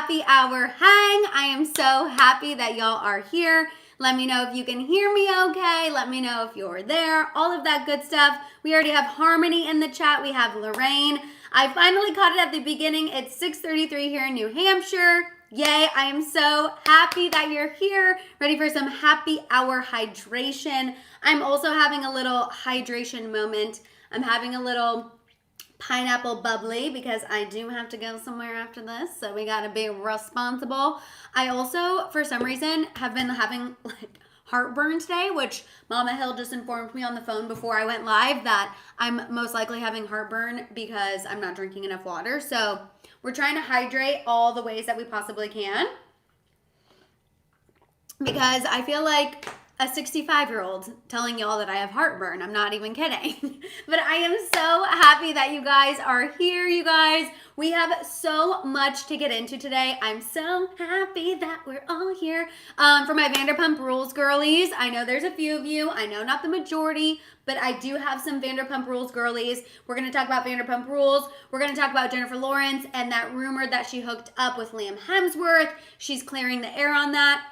happy hour hang. I am so happy that y'all are here. Let me know if you can hear me okay. Let me know if you're there. All of that good stuff. We already have Harmony in the chat. We have Lorraine. I finally caught it at the beginning. It's 6:33 here in New Hampshire. Yay, I am so happy that you're here. Ready for some happy hour hydration. I'm also having a little hydration moment. I'm having a little pineapple bubbly because I do have to go somewhere after this, so we gotta be responsible. I also, for some reason, have been having like heartburn today, which Mama Hill just informed me on the phone before I went live that I'm most likely having heartburn because I'm not drinking enough water. So we're trying to hydrate all the ways that we possibly can because I feel like a 65-year-old telling y'all that I have heartburn. I'm not even kidding. But I am so happy that you guys are here, you guys. We have so much to get into today. I'm so happy that we're all here. For my Vanderpump Rules girlies, I know there's a few of you. I know not the majority, but I do have some Vanderpump Rules girlies. We're going to talk about Vanderpump Rules. We're going to talk about Jennifer Lawrence and that rumor that she hooked up with Liam Hemsworth. She's clearing the air on that.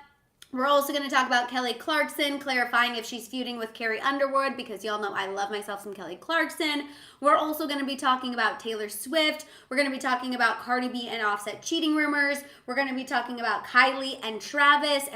We're also going to talk about Kelly Clarkson, clarifying if she's feuding with Carrie Underwood, because y'all know I love myself some Kelly Clarkson. We're also going to be talking about Taylor Swift. We're going to be talking about Cardi B and Offset cheating rumors. We're going to be talking about Kylie and Travis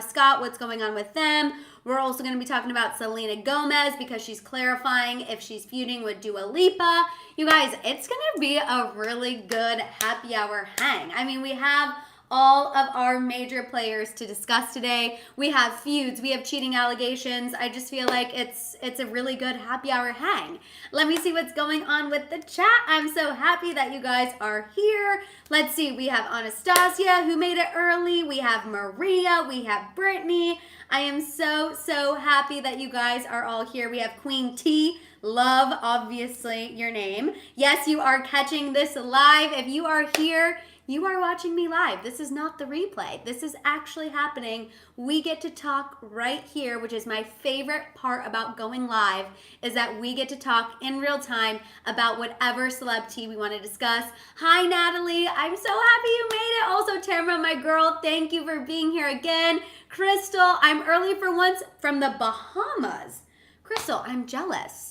Scott, what's going on with them. We're also going to be talking about Selena Gomez because she's clarifying if she's feuding with Dua Lipa. You guys, it's going to be a really good happy hour hang. I mean, we have all of our major players to discuss today. We have feuds, we have cheating allegations. I just feel like it's a really good happy hour hang. Let me see what's going on with the chat. I'm so happy that you guys are here. Let's see, we have Anastasia who made it early. We have Maria, we have Brittany. I am so happy that you guys are all here. We have Queen T. Love, obviously, your name. Yes, you are catching this live. If you are here, you are watching me live. This is not the replay. This is actually happening. We get to talk right here, which is my favorite part about going live, is that we get to talk in real time about whatever celebrity we want to discuss. Hi, Natalie. I'm so happy you made it. Also, Tamara, my girl, thank you for being here again. Crystal, I'm early for once from the Bahamas. Crystal, I'm jealous.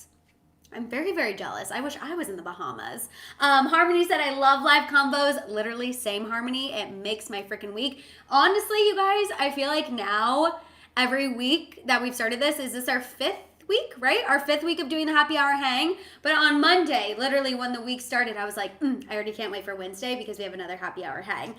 I'm very jealous. I wish I was in the Bahamas. Harmony said, I love live combos. Literally, same Harmony. It makes my freaking week. Honestly, you guys, I feel like now, every week that we've started this, is this our 5th week, right? Our 5th week of doing the happy hour hang. But on Monday, literally when the week started, I was like, I already can't wait for Wednesday because we have another happy hour hang.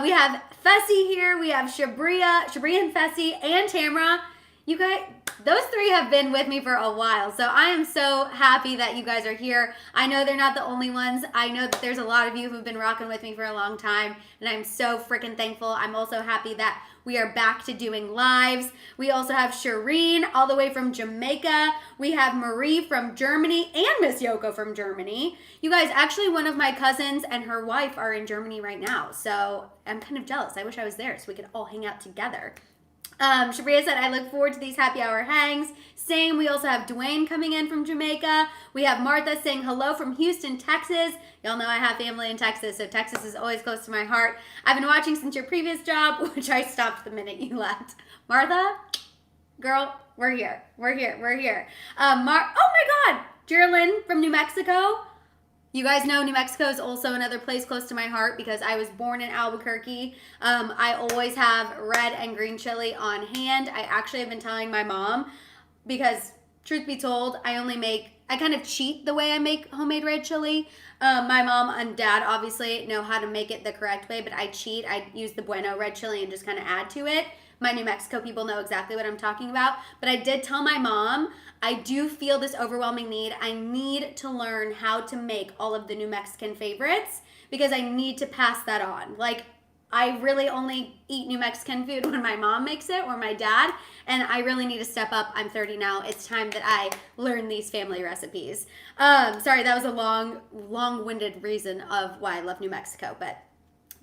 We have Fessy here. We have Shabria and Fessy and Tamara. You guys, those three have been with me for a while, so I am so happy that you guys are here. I know they're not the only ones. I know that there's a lot of you who've been rocking with me for a long time, and I'm so freaking thankful. I'm also happy that we are back to doing lives. We also have Shireen all the way from Jamaica. We have Marie from Germany and Miss Yoko from Germany. You guys, actually one of my cousins and her wife are in Germany right now, so I'm kind of jealous. I wish I was there so we could all hang out together. Shabria said, I look forward to these happy hour hangs. Same. We also have Dwayne coming in from Jamaica. We have Martha saying hello from Houston, Texas. Y'all know I have family in Texas, so Texas is always close to my heart. I've been watching since your previous job, which I stopped the minute you left. Martha, girl, we're here. We're here. Oh my God, Geraldine from New Mexico. You guys know New Mexico is also another place close to my heart because I was born in Albuquerque. I always have red and green chili on hand. I actually have been telling my mom because, truth be told, I kind of cheat the way I make homemade red chili. My mom and dad obviously know how to make it the correct way, but I cheat. I use the Bueno red chili and just kind of add to it. My New Mexico people know exactly what I'm talking about. But I did tell my mom, I do feel this overwhelming need. I need to learn how to make all of the New Mexican favorites because I need to pass that on. Like, I really only eat New Mexican food when my mom makes it or my dad, and I really need to step up. I'm 30 now. It's time that I learn these family recipes. Sorry, that was a long-winded reason of why I love New Mexico, but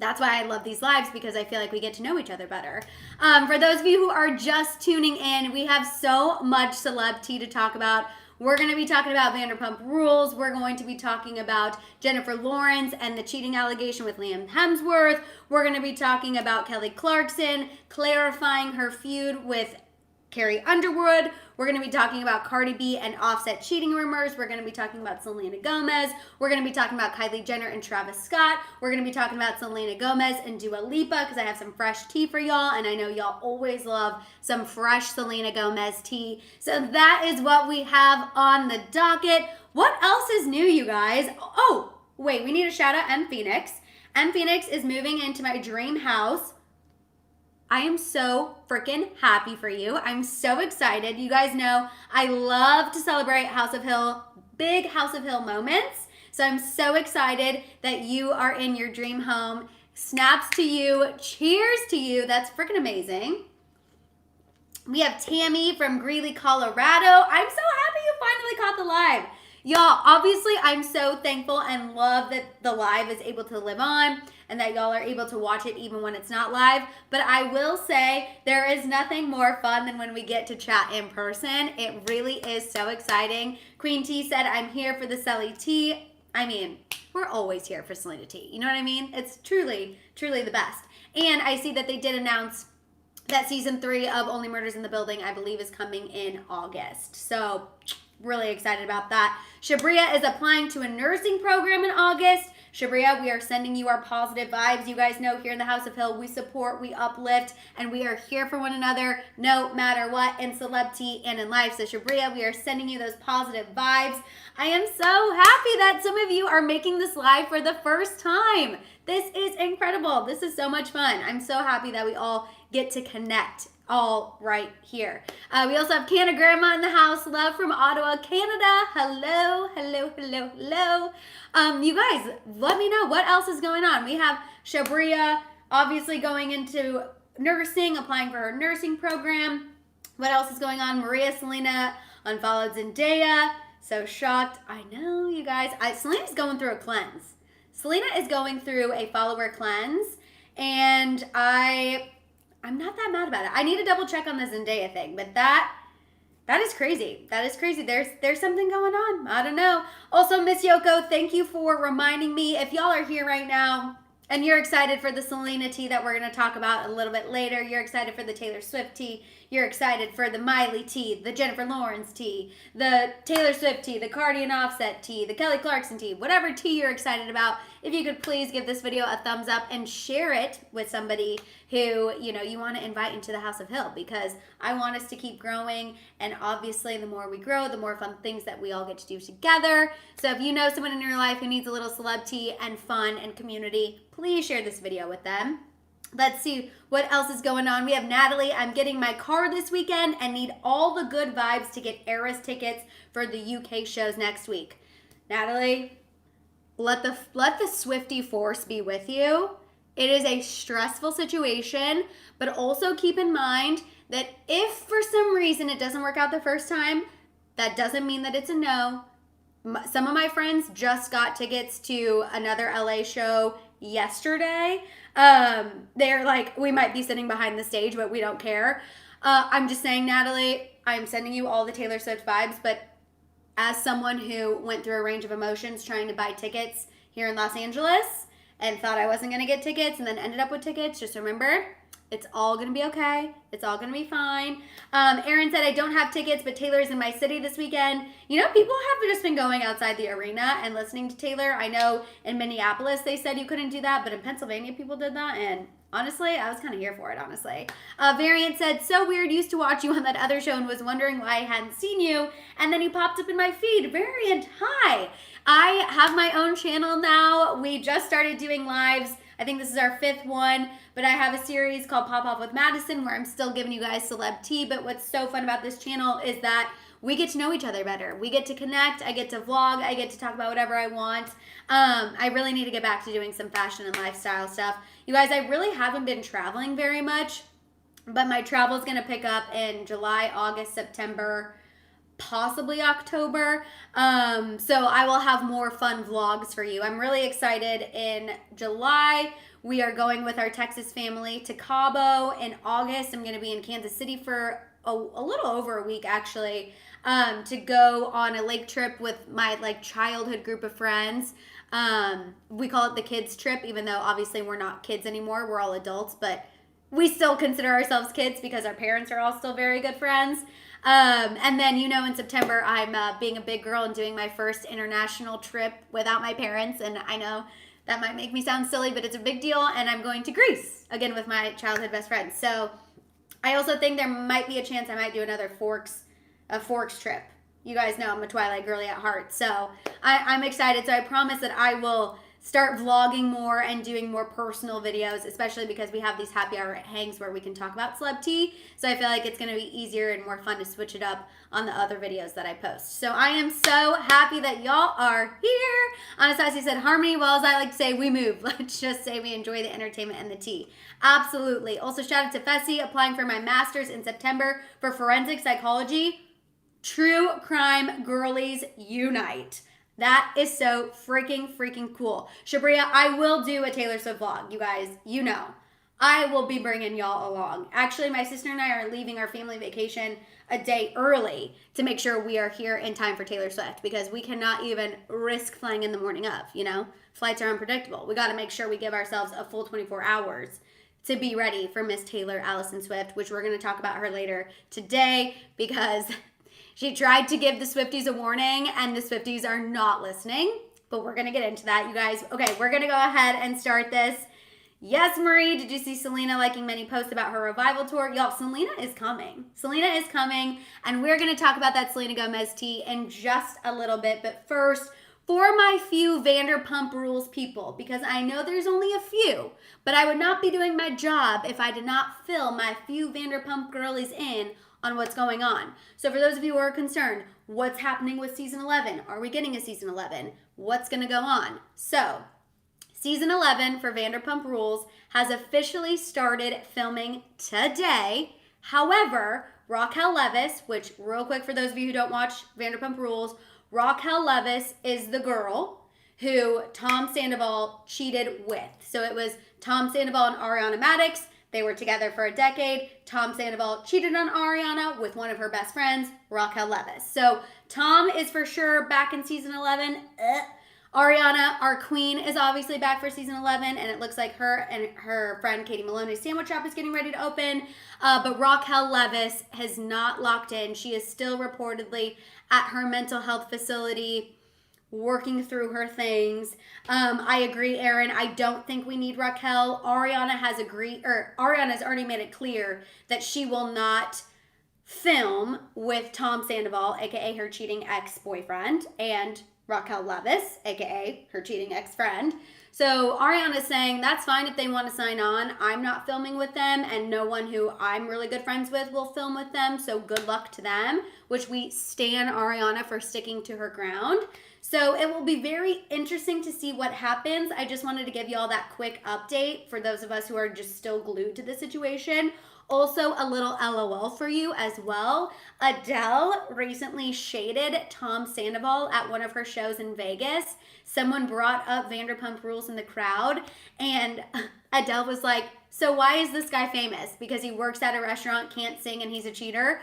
that's why I love these lives, because I feel like we get to know each other better. For those of you who are just tuning in, we have so much celeb tea to talk about. We're going to be talking about Vanderpump Rules. We're going to be talking about Jennifer Lawrence and the cheating allegation with Liam Hemsworth. We're going to be talking about Kelly Clarkson clarifying her feud with Carrie Underwood. We're going to be talking about Cardi B and Offset cheating rumors. We're going to be talking about Selena Gomez. We're going to be talking about Kylie Jenner and Travis Scott. We're going to be talking about Selena Gomez and Dua Lipa because I have some fresh tea for y'all, and I know y'all always love some fresh Selena Gomez tea. So that is what we have on the docket. What else is new, you guys? Oh, wait, we need a shout out M Phoenix. M Phoenix is moving into my dream house. I am so freaking happy for you. I'm so excited. You guys know I love to celebrate House of Hill, big House of Hill moments. So I'm so excited that you are in your dream home. Snaps to you. Cheers to you. That's freaking amazing. We have Tammy from Greeley, Colorado. I'm so happy you finally caught the live. Y'all, obviously, I'm so thankful and love that the live is able to live on and that y'all are able to watch it even when it's not live. But I will say there is nothing more fun than when we get to chat in person. It really is so exciting. Queen T said, I'm here for the Selly Tea. I mean, we're always here for Selena Tea. You know what I mean? It's truly, truly the best. And I see that they did announce that season 3 of Only Murders in the Building, I believe, is coming in August. So really excited about that. Shabria is applying to a nursing program in August. Shabria, we are sending you our positive vibes. You guys know here in the House of Hill, we support, we uplift, and we are here for one another no matter what in celebrity and in life. So Shabria, we are sending you those positive vibes. I am so happy that some of you are making this live for the first time. This is incredible. This is so much fun. I'm so happy that we all get to connect all right here. We also have Canna Grandma in the house. Love from Ottawa, Canada. Hello, hello, hello, hello. You guys, let me know what else is going on. We have Shabria obviously going into nursing, applying for her nursing program. What else is going on? Maria Selena unfollowed Zendaya. So shocked. I know, you guys. Selena's going through a cleanse. Selena is going through a follower cleanse, and I'm not that mad about it. I need to double check on the Zendaya thing, but that is crazy. That is crazy. There's something going on. I don't know. Also, Miss Yoko, thank you for reminding me. If y'all are here right now and you're excited for the Selena tea that we're going to talk about a little bit later, you're excited for the Taylor Swift tea, you're excited for the Miley tea, the Jennifer Lawrence tea, the Taylor Swift tea, the Cardi and Offset tea, the Kelly Clarkson tea, whatever tea you're excited about, if you could please give this video a thumbs up and share it with somebody who, you know, you want to invite into the House of Hill, because I want us to keep growing, and obviously the more we grow, the more fun things that we all get to do together. So if you know someone in your life who needs a little celeb tea and fun and community, please share this video with them. Let's see what else is going on. We have Natalie. I'm getting my car this weekend and need all the good vibes to get Eras tickets for the UK shows next week. Natalie, let the Swiftie force be with you. It is a stressful situation, but also keep in mind that if for some reason it doesn't work out the first time, that doesn't mean that it's a no. Some of my friends just got tickets to another LA show yesterday. They're like, we might be sitting behind the stage, but we don't care. I'm just saying, Natalie, I'm sending you all the Taylor Swift vibes, but as someone who went through a range of emotions trying to buy tickets here in Los Angeles and thought I wasn't going to get tickets and then ended up with tickets, just remember, it's all going to be okay. It's all going to be fine. Aaron said, I don't have tickets, but Taylor's in my city this weekend. You know, people have just been going outside the arena and listening to Taylor. I know in Minneapolis they said you couldn't do that, but in Pennsylvania people did that, and honestly, I was kind of here for it, honestly. Variant said, so weird, used to watch you on that other show and was wondering why I hadn't seen you, and then you popped up in my feed. Variant, hi. I have my own channel now. We just started doing lives. I think this is our 5th one, but I have a series called Pop Off with Madison where I'm still giving you guys celeb tea, but what's so fun about this channel is that we get to know each other better. We get to connect. I get to vlog. I get to talk about whatever I want. I really need to get back to doing some fashion and lifestyle stuff. You guys, I really haven't been traveling very much, but my travel is going to pick up in July, August, September, possibly October. So I will have more fun vlogs for you. I'm really excited. In July, we are going with our Texas family to Cabo. In August, I'm going to be in Kansas City for a little over a week actually, to go on a lake trip with my like childhood group of friends. We call it the kids trip, even though obviously we're not kids anymore. We're all adults, but we still consider ourselves kids because our parents are all still very good friends. And then, you know, in September, I'm being a big girl and doing my first international trip without my parents. And I know that might make me sound silly, but it's a big deal. And I'm going to Greece again with my childhood best friend. So I also think there might be a chance I might do another Forks trip. You guys know I'm a Twilight girly at heart. So I'm excited. So I promise that I will start vlogging more and doing more personal videos, especially because we have these happy hour hangs where we can talk about celeb tea. So I feel like it's going to be easier and more fun to switch it up on the other videos that I post. So I am so happy that y'all are here. Anastasia said, Harmony, well, as I like to say, we move. Let's just say we enjoy the entertainment and the tea. Absolutely. Also, shout out to Fessy, applying for my master's in September for forensic psychology. True crime girlies unite. That is so freaking cool. Shabria, I will do a Taylor Swift vlog, you guys. You know, I will be bringing y'all along. Actually, my sister and I are leaving our family vacation a day early to make sure we are here in time for Taylor Swift because we cannot even risk flying in the morning of, you know? Flights are unpredictable. We got to make sure we give ourselves a full 24 hours to be ready for Miss Taylor Allison Swift, which we're going to talk about her later today because she tried to give the Swifties a warning, and the Swifties are not listening. But we're going to get into that, you guys. Okay, we're going to go ahead and start this. Yes, Marie, did you see Selena liking many posts about her revival tour? Y'all, Selena is coming. Selena is coming, and we're going to talk about that Selena Gomez tea in just a little bit. But first, for my few Vanderpump Rules people, because I know there's only a few, but I would not be doing my job if I did not fill my few Vanderpump girlies in on what's going on. So for those of you who are concerned, what's happening with season 11? Are we getting a season 11? What's going to go on? So season 11 for Vanderpump Rules has officially started filming today. However, Raquel Leviss, which real quick for those of you who don't watch Vanderpump Rules, Raquel Leviss is the girl who Tom Sandoval cheated with. So it was Tom Sandoval and Ariana Madix. They were together for a decade. Tom Sandoval cheated on Ariana with one of her best friends, Raquel Leviss. So Tom is for sure back in season 11. Ariana, our queen, is obviously back for season 11, and it looks like her and her friend Katie Maloney's sandwich shop is getting ready to open. But Raquel Leviss has not locked in. She is still reportedly at her mental health facility working through her things. I agree, Aaron. I don't think we need Raquel. Ariana's already made it clear that she will not film with Tom Sandoval, aka her cheating ex-boyfriend, and Raquel Leviss, aka her cheating ex-friend. So Ariana's saying that's fine if they want to sign on. I'm not filming with them, and no one who I'm really good friends with will film with them. So good luck to them, which we stan Ariana for sticking to her ground. So it will be very interesting to see what happens. I just wanted to give you all that quick update for those of us who are just still glued to the situation. Also, a little LOL for you as well. Adele recently shaded Tom Sandoval at one of her shows in Vegas. Someone brought up Vanderpump Rules in the crowd, and Adele was like, so why is this guy famous? Because he works at a restaurant, can't sing, and he's a cheater?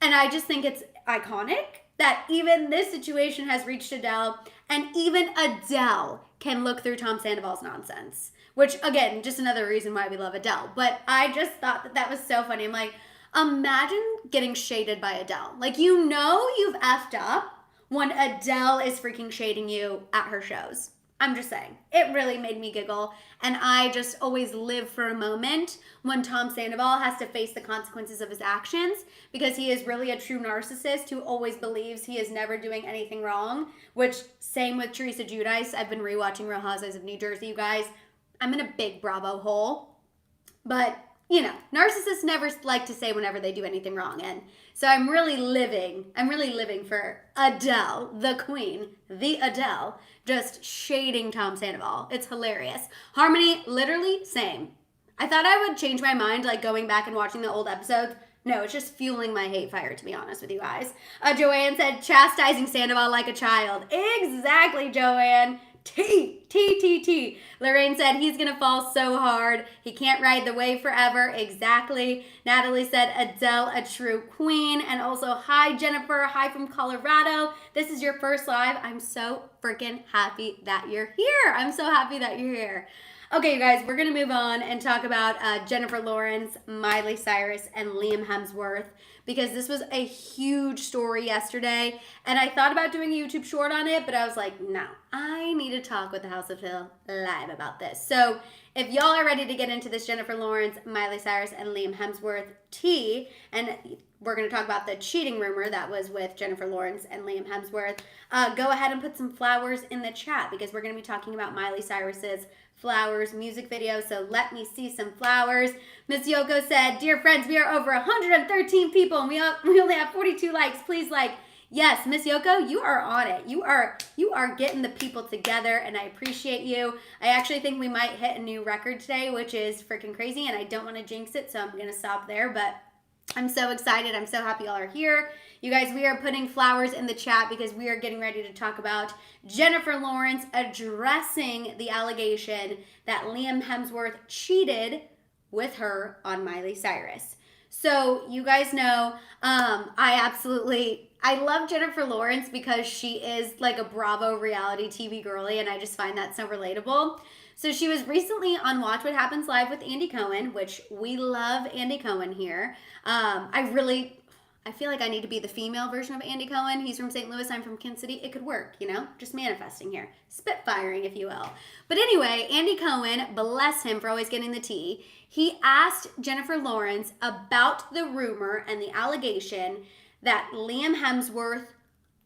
And I just think it's iconic that even this situation has reached Adele, and even Adele can look through Tom Sandoval's nonsense. Which, again, just another reason why we love Adele. But I just thought that that was so funny. I'm like, imagine getting shaded by Adele. Like, you know you've effed up when Adele is freaking shading you at her shows. I'm just saying. It really made me giggle. And I just always live for a moment when Tom Sandoval has to face the consequences of his actions, because he is really a true narcissist who always believes he is never doing anything wrong, which same with Teresa Giudice. I've been rewatching Real Housewives of New Jersey, you guys. I'm in a big Bravo hole, but you know, narcissists never like to say whenever they do anything wrong. And so I'm really living for Adele, the queen, the Adele, just shading Tom Sandoval. It's hilarious. Harmony, literally same. I thought I would change my mind, like going back and watching the old episodes. No, it's just fueling my hate fire, to be honest with you guys. Joanne said, chastising Sandoval like a child. Exactly, Joanne. T. Lorraine said he's going to fall so hard. He can't ride the wave forever. Exactly. Natalie said Adele, a true queen. And also, hi, Jennifer. Hi from Colorado. This is your first live. I'm so freaking happy that you're here. I'm so happy that you're here. Okay, you guys, we're going to move on and talk about Jennifer Lawrence, Miley Cyrus, and Liam Hemsworth, because this was a huge story yesterday, and I thought about doing a YouTube short on it, but I was like, no, I need to talk with the House of Hill live about this. So if y'all are ready to get into this Jennifer Lawrence, Miley Cyrus, and Liam Hemsworth tea, and we're going to talk about the cheating rumor that was with Jennifer Lawrence and Liam Hemsworth, go ahead and put some flowers in the chat, because we're going to be talking about Miley Cyrus's Flowers music video. So let me see some flowers. Miss Yoko said, dear friends, we are over 113 people and we only have 42 likes. Please like. Yes, Miss Yoko, you are on it. You are getting the people together, and I appreciate you. I actually think we might hit a new record today, which is freaking crazy, and I don't want to jinx it, so I'm going to stop there, but I'm so excited. I'm so happy y'all are here. You guys, we are putting flowers in the chat because we are getting ready to talk about Jennifer Lawrence addressing the allegation that Liam Hemsworth cheated with her on Miley Cyrus. So you guys know, I love Jennifer Lawrence because she is like a Bravo reality TV girly, and I just find that so relatable. So she was recently on Watch What Happens Live with Andy Cohen, which we love Andy Cohen here. I feel like I need to be the female version of Andy Cohen. He's from St. Louis. I'm from Kansas City. It could work, you know? Just manifesting here. Spitfiring, if you will. But anyway, Andy Cohen, bless him for always getting the tea, he asked Jennifer Lawrence about the rumor and the allegation that Liam Hemsworth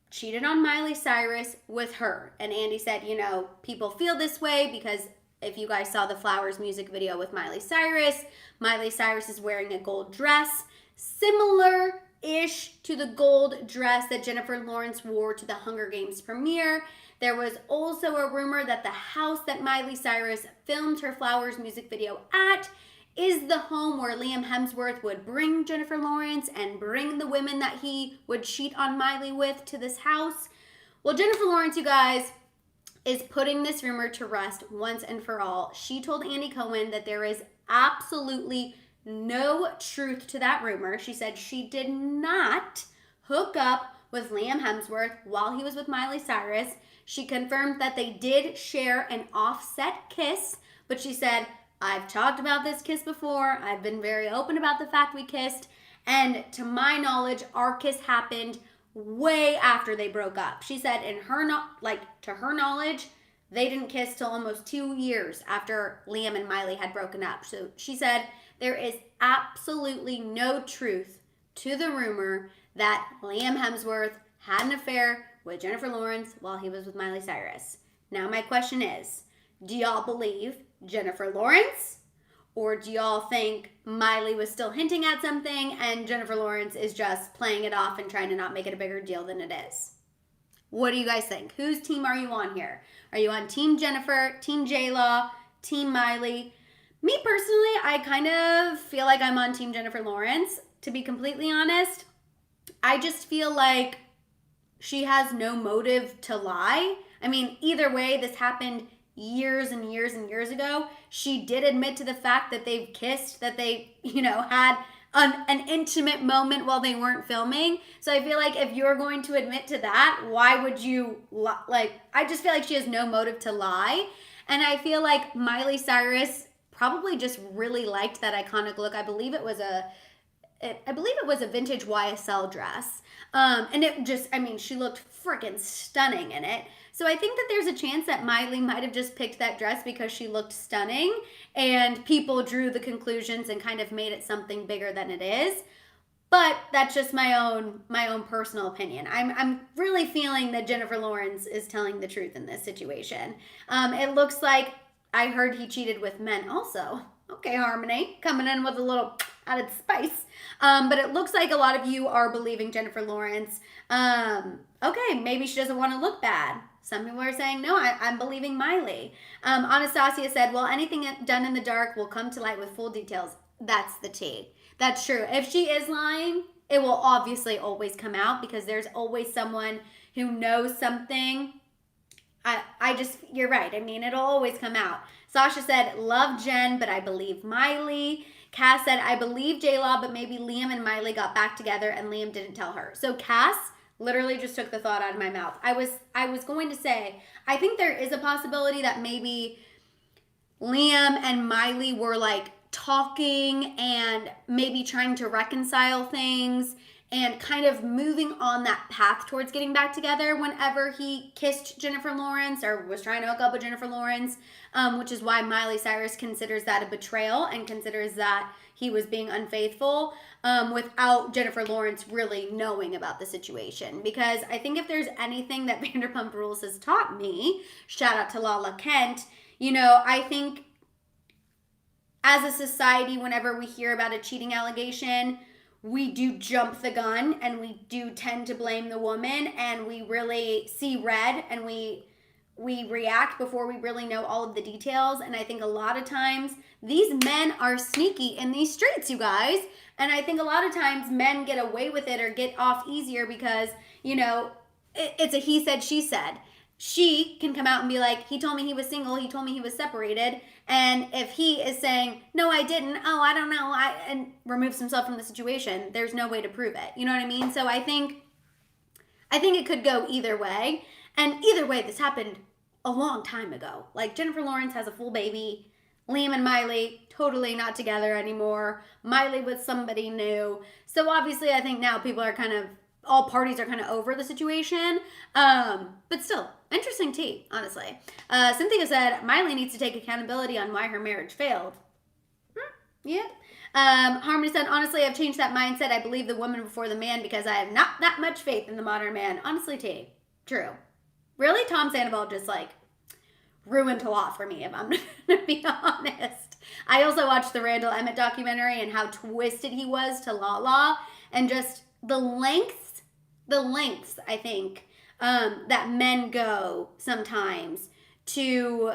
cheated on Miley Cyrus with her. And Andy said, you know, people feel this way because if you guys saw the Flowers music video with Miley Cyrus is wearing a gold dress, similar-ish to the gold dress that Jennifer Lawrence wore to the Hunger Games premiere. There was also a rumor that the house that Miley Cyrus filmed her Flowers music video at is the home where Liam Hemsworth would bring Jennifer Lawrence and bring the women that he would cheat on Miley with to this house. Well, Jennifer Lawrence, you guys, is putting this rumor to rest once and for all. She told Andy Cohen that there is absolutely no truth to that rumor. She said she did not hook up with Liam Hemsworth while he was with Miley Cyrus. She confirmed that they did share an Offset kiss, but she said, I've talked about this kiss before. I've been very open about the fact we kissed. And to my knowledge, our kiss happened way after they broke up. She said to her knowledge, they didn't kiss till almost 2 years after Liam and Miley had broken up. So she said there is absolutely no truth to the rumor that Liam Hemsworth had an affair with Jennifer Lawrence while he was with Miley Cyrus. Now my question is, do y'all believe Jennifer Lawrence, or do y'all think Miley was still hinting at something and Jennifer Lawrence is just playing it off and trying to not make it a bigger deal than it is? What do you guys think? Whose team are you on here? Are you on Team Jennifer, Team J-Law, Team Miley? Me personally, I kind of feel like I'm on Team Jennifer Lawrence. To be completely honest, I just feel like she has no motive to lie. I mean, either way, this happened years and years and years ago. She did admit to the fact that they've kissed, that they, had an intimate moment while they weren't filming. So I feel like if you're going to admit to that, why would you, I just feel like she has no motive to lie. And I feel like Miley Cyrus probably just really liked that iconic look. I believe it was a vintage YSL dress. And it just, she looked freaking stunning in it. So I think that there's a chance that Miley might have just picked that dress because she looked stunning and people drew the conclusions and kind of made it something bigger than it is. But that's just my own personal opinion. I'm really feeling that Jennifer Lawrence is telling the truth in this situation. It looks like I heard he cheated with men also. Okay, Harmony, coming in with a little added spice. But it looks like a lot of you are believing Jennifer Lawrence. Okay, maybe she doesn't want to look bad. Some people are saying, no, I'm believing Miley. Anastasia said, well, anything done in the dark will come to light with full details. That's the tea. That's true. If she is lying, it will obviously always come out because there's always someone who knows something I just, you're right. I mean, it'll always come out. Sasha said, love Jen, but I believe Miley. Cass said, I believe J-Law, but maybe Liam and Miley got back together and Liam didn't tell her. So Cass literally just took the thought out of my mouth. I was going to say, I think there is a possibility that maybe Liam and Miley were like talking and maybe trying to reconcile things and kind of moving on that path towards getting back together whenever he kissed Jennifer Lawrence or was trying to hook up with Jennifer Lawrence, which is why Miley Cyrus considers that a betrayal and considers that he was being unfaithful without Jennifer Lawrence really knowing about the situation. Because I think if there's anything that Vanderpump Rules has taught me, shout out to Lala Kent, you know, I think as a society, whenever we hear about a cheating allegation, we do jump the gun and we do tend to blame the woman and we really see red and we react before we really know all of the details. And I think a lot of times these men are sneaky in these streets, you guys. And I think a lot of times men get away with it or get off easier because, you know, it's a he said, she said. She can come out and be like, he told me he was single, he told me he was separated. And if he is saying, no, I didn't, oh, I don't know, and removes himself from the situation, there's no way to prove it. You know what I mean? So I think it could go either way. And either way, this happened a long time ago. Like, Jennifer Lawrence has a full baby. Liam and Miley, totally not together anymore. Miley with somebody new. So obviously, I think now people are kind of, all parties are kind of over the situation. But still, interesting tea, honestly. Cynthia said, Miley needs to take accountability on why her marriage failed. Yeah. Harmony said, honestly, I've changed that mindset. I believe the woman before the man because I have not that much faith in the modern man. Honestly, T. True. Really, Tom Sandoval just like ruined a lot for me, if I'm going to be honest. I also watched the Randall Emmett documentary and how twisted he was to Lala and just the lengths, I think, that men go sometimes to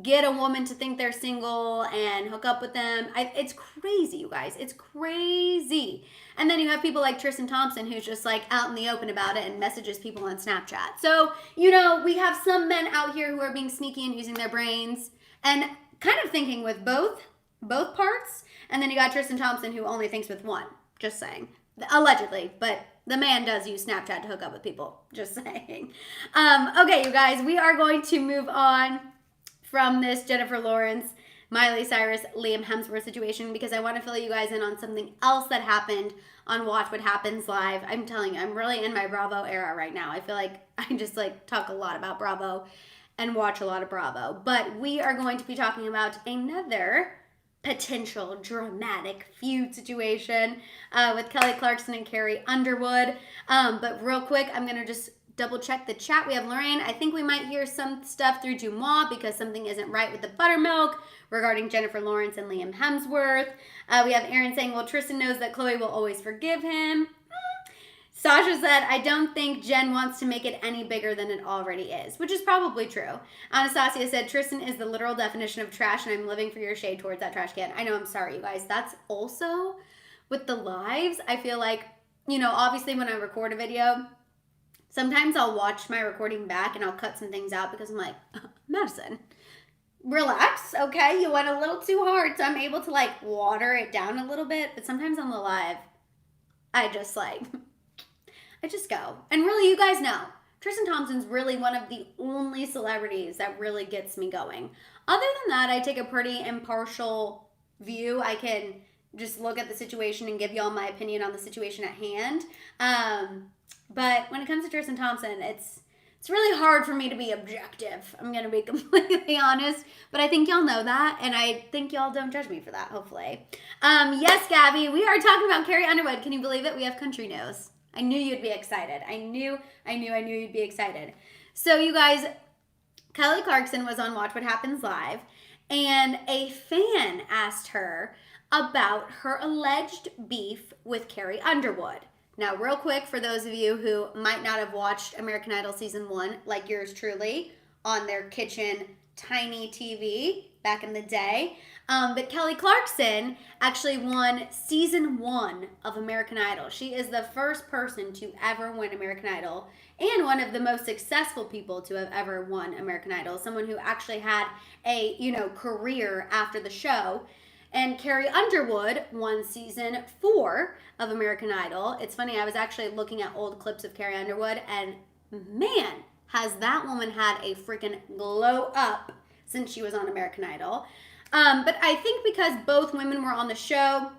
get a woman to think they're single and hook up with them. It's crazy, you guys. It's crazy. And then you have people like Tristan Thompson who's just like out in the open about it and messages people on Snapchat. So, you know, we have some men out here who are being sneaky and using their brains and kind of thinking with both parts. And then you got Tristan Thompson who only thinks with one. Just saying. Allegedly, but the man does use Snapchat to hook up with people. Just saying. Okay, you guys, we are going to move on from this Jennifer Lawrence, Miley Cyrus, Liam Hemsworth situation because I want to fill you guys in on something else that happened on Watch What Happens Live. I'm telling you, I'm really in my Bravo era right now. I feel like I just like talk a lot about Bravo and watch a lot of Bravo. But we are going to be talking about another potential dramatic feud situation with Kelly Clarkson and Carrie Underwood. But real quick, I'm going to just double check the chat. We have Lorraine. I think we might hear some stuff through Dumois because something isn't right with the buttermilk regarding Jennifer Lawrence and Liam Hemsworth. We have Aaron saying, well, Tristan knows that Chloe will always forgive him. Sasha said, I don't think Jen wants to make it any bigger than it already is, which is probably true. Anastasia said, Tristan is the literal definition of trash, and I'm living for your shade towards that trash can. I know, I'm sorry, you guys. That's also with the lives. I feel like, you know, obviously when I record a video, sometimes I'll watch my recording back and I'll cut some things out because I'm like, Madison, relax, okay? You went a little too hard, so I'm able to like water it down a little bit. But sometimes on the live, I just go. And really, you guys know, Tristan Thompson's really one of the only celebrities that really gets me going. Other than that, I take a pretty impartial view. I can just look at the situation and give y'all my opinion on the situation at hand. But when it comes to Tristan Thompson, it's really hard for me to be objective. I'm going to be completely honest. But I think y'all know that. And I think y'all don't judge me for that, hopefully. Yes, Gabby, we are talking about Carrie Underwood. Can you believe it? We have country news. I knew you'd be excited. I knew you'd be excited. So you guys, Kelly Clarkson was on Watch What Happens Live, and a fan asked her about her alleged beef with Carrie Underwood. Now, real quick, for those of you who might not have watched American Idol Season 1, like yours truly, on their kitchen tiny TV back in the day, But Kelly Clarkson actually won season 1 of American Idol. She is the first person to ever win American Idol and one of the most successful people to have ever won American Idol. Someone who actually had a, career after the show. And Carrie Underwood won season 4 of American Idol. It's funny, I was actually looking at old clips of Carrie Underwood, and man, has that woman had a freaking glow up since she was on American Idol. But I think because both women were on the show,